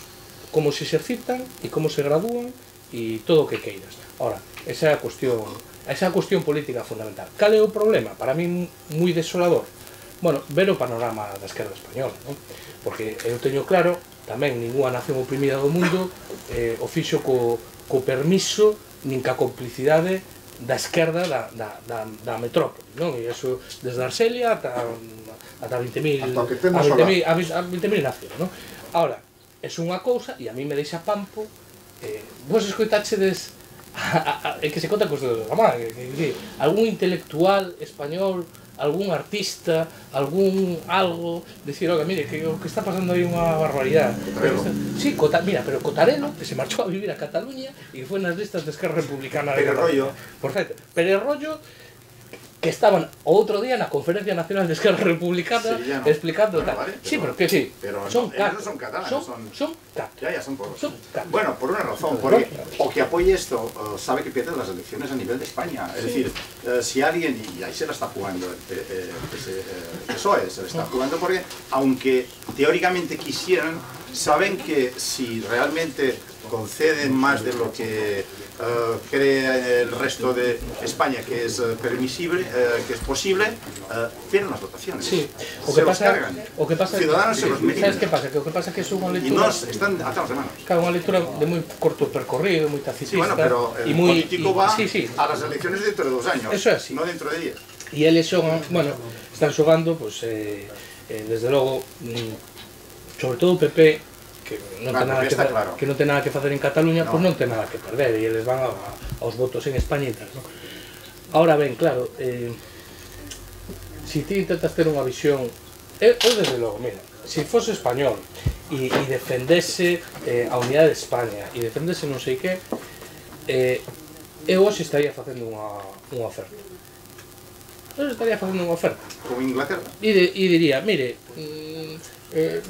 como se exercitan e como se gradúan e todo o que queiras. Ora, esa é a cuestión política fundamental. Cal é o problema? Para mí, moi desolador. Bueno, ver o panorama da esquerda española, non? Porque eu teño claro, tamén ninguna nación oprimida do mundo o fixo co permiso nin ca complicidade da esquerda da metrópoli, non? E iso desde Argelia ata 20.000 nacións, non? Ahora, é unha cousa, e a mí me deixa pampo, vos escoitachedes é que se conta cos dedos da man, algún intelectual español, algún artista, algún algo, decir, oiga, mire, que o que está pasando aí unha barbaridade. Sí, mira, pero Cotarelo, que se marchou a vivir a Cataluña e que foi nas listas de Esquerra Republicana de Cataluña. Por certo, Pérez Rollo, que estaban outro día na Conferencia Nacional de Esquerra Republicana explicando tal. Sí, pero que sí, son catalanes, son catalanes. Ya son todos. Catalanes. Bueno, por una razón, porque o que apoye esto sabe que pierde las elecciones a nivel de España. Es decir, si alguien, y ahí se la está jugando el PSOE, se la está jugando porque, aunque teóricamente quisieran, saben que si realmente conceden más de lo que cree el resto de España que es permisible, que es posible, pierden las votaciones. Sí, se los cargan. Ciudadanos se los meten. ¿Sabes qué pasa? Que o que pasa que es unha lectura... Y no están atados de manos. Claro, unha lectura de moi corto percorrido, moi tacitista. Sí, bueno, pero el político va a las elecciones dentro de 2 años, eso es así. No dentro de 10. E eles xogan, bueno, están xogando, pues, desde logo, sobre todo o PP, que non ten nada que non ten nada que facer en Cataluña, pois non ten nada que perder e eles van aos votos en España e tal, non? Ahora ben, claro, si ti intentas ter unha visión, eu desde logo, mira, se fose español e defendese a unidade de España e defendese non sei que, eu hoxe estaría facendo unha oferta. Eu estaría facendo unha oferta. Como Inglaterra. E diría, mire,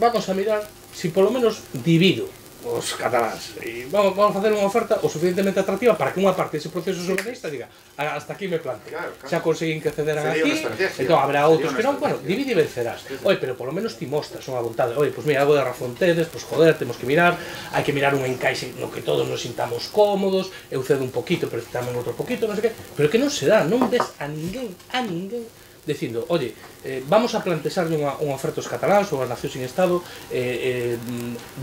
vamos a mirar si polo menos divido os cataláns e vamos a facer unha oferta o suficientemente atractiva para que unha parte dese proceso soberanista diga hasta aquí me planteo, xa conseguín que cederan aquí, entón habrá outros que non, bueno, divide e vencerás. Oi, pero polo menos ti mostras unha vontade, oi, pois mira, algo de razón tedes, pois joder, temos que mirar, hai que mirar un encaixe no que todos nos sintamos cómodos, eu cedo un poquito, pero tamén outro poquito, non sei que, pero que non se dá, non ves a ninguén, dicindo, oye, vamos a plantexarle unha oferta aos cataláns ou as nacións sin Estado de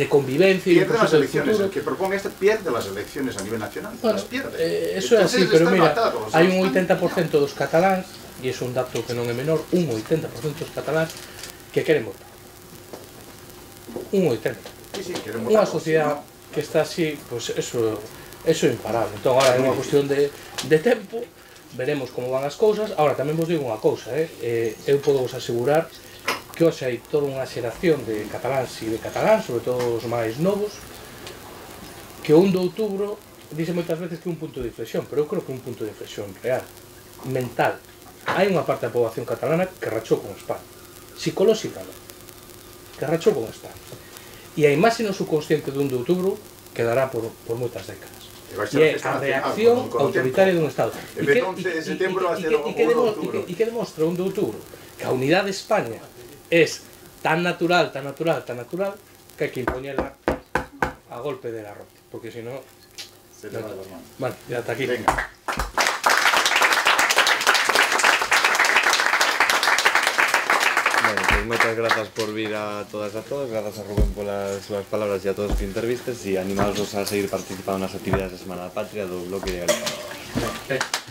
convivencia e pierde las elecciones, el que propone este pierde las elecciones a nivel nacional, las pierde. Eso é así, pero mira, hai un 80% dos cataláns, e é un dato que non é menor, un 80% dos cataláns que queren votar. Un 80%. Unha sociedade que está así, pois eso é imparable. Entón, agora é unha cuestión de tempo, veremos como van as cousas. Ahora, tamén vos digo unha cousa, eu podo vos asegurar que hoxe hai toda unha xeración de cataláns e de cataláns, sobre todo os máis novos, que o 1 de outubro dice moitas veces que é un punto de inflexión, pero eu creo que é un punto de inflexión real, mental. Hai unha parte da poboación catalana que rachou con España, psicolóxicamente, que rachou con España. E a imaxe no subconsciente do 1 de outubro quedará por moitas décadas. E a reacción autoritaria dun Estado. E que demostra un de outubro? Que a unidade de España é tan natural, que hai que impoñela a golpe de la ropa, porque se non... Se le va las manos. Bueno, ya está aquí. Venga. Bueno, pues moitas grazas por vir a todas e a todos, grazas a Rubén polas súas palabras e a todos que intervistes e animados a seguir participando nas actividades da Semana da Patria do Bloque de Galicia.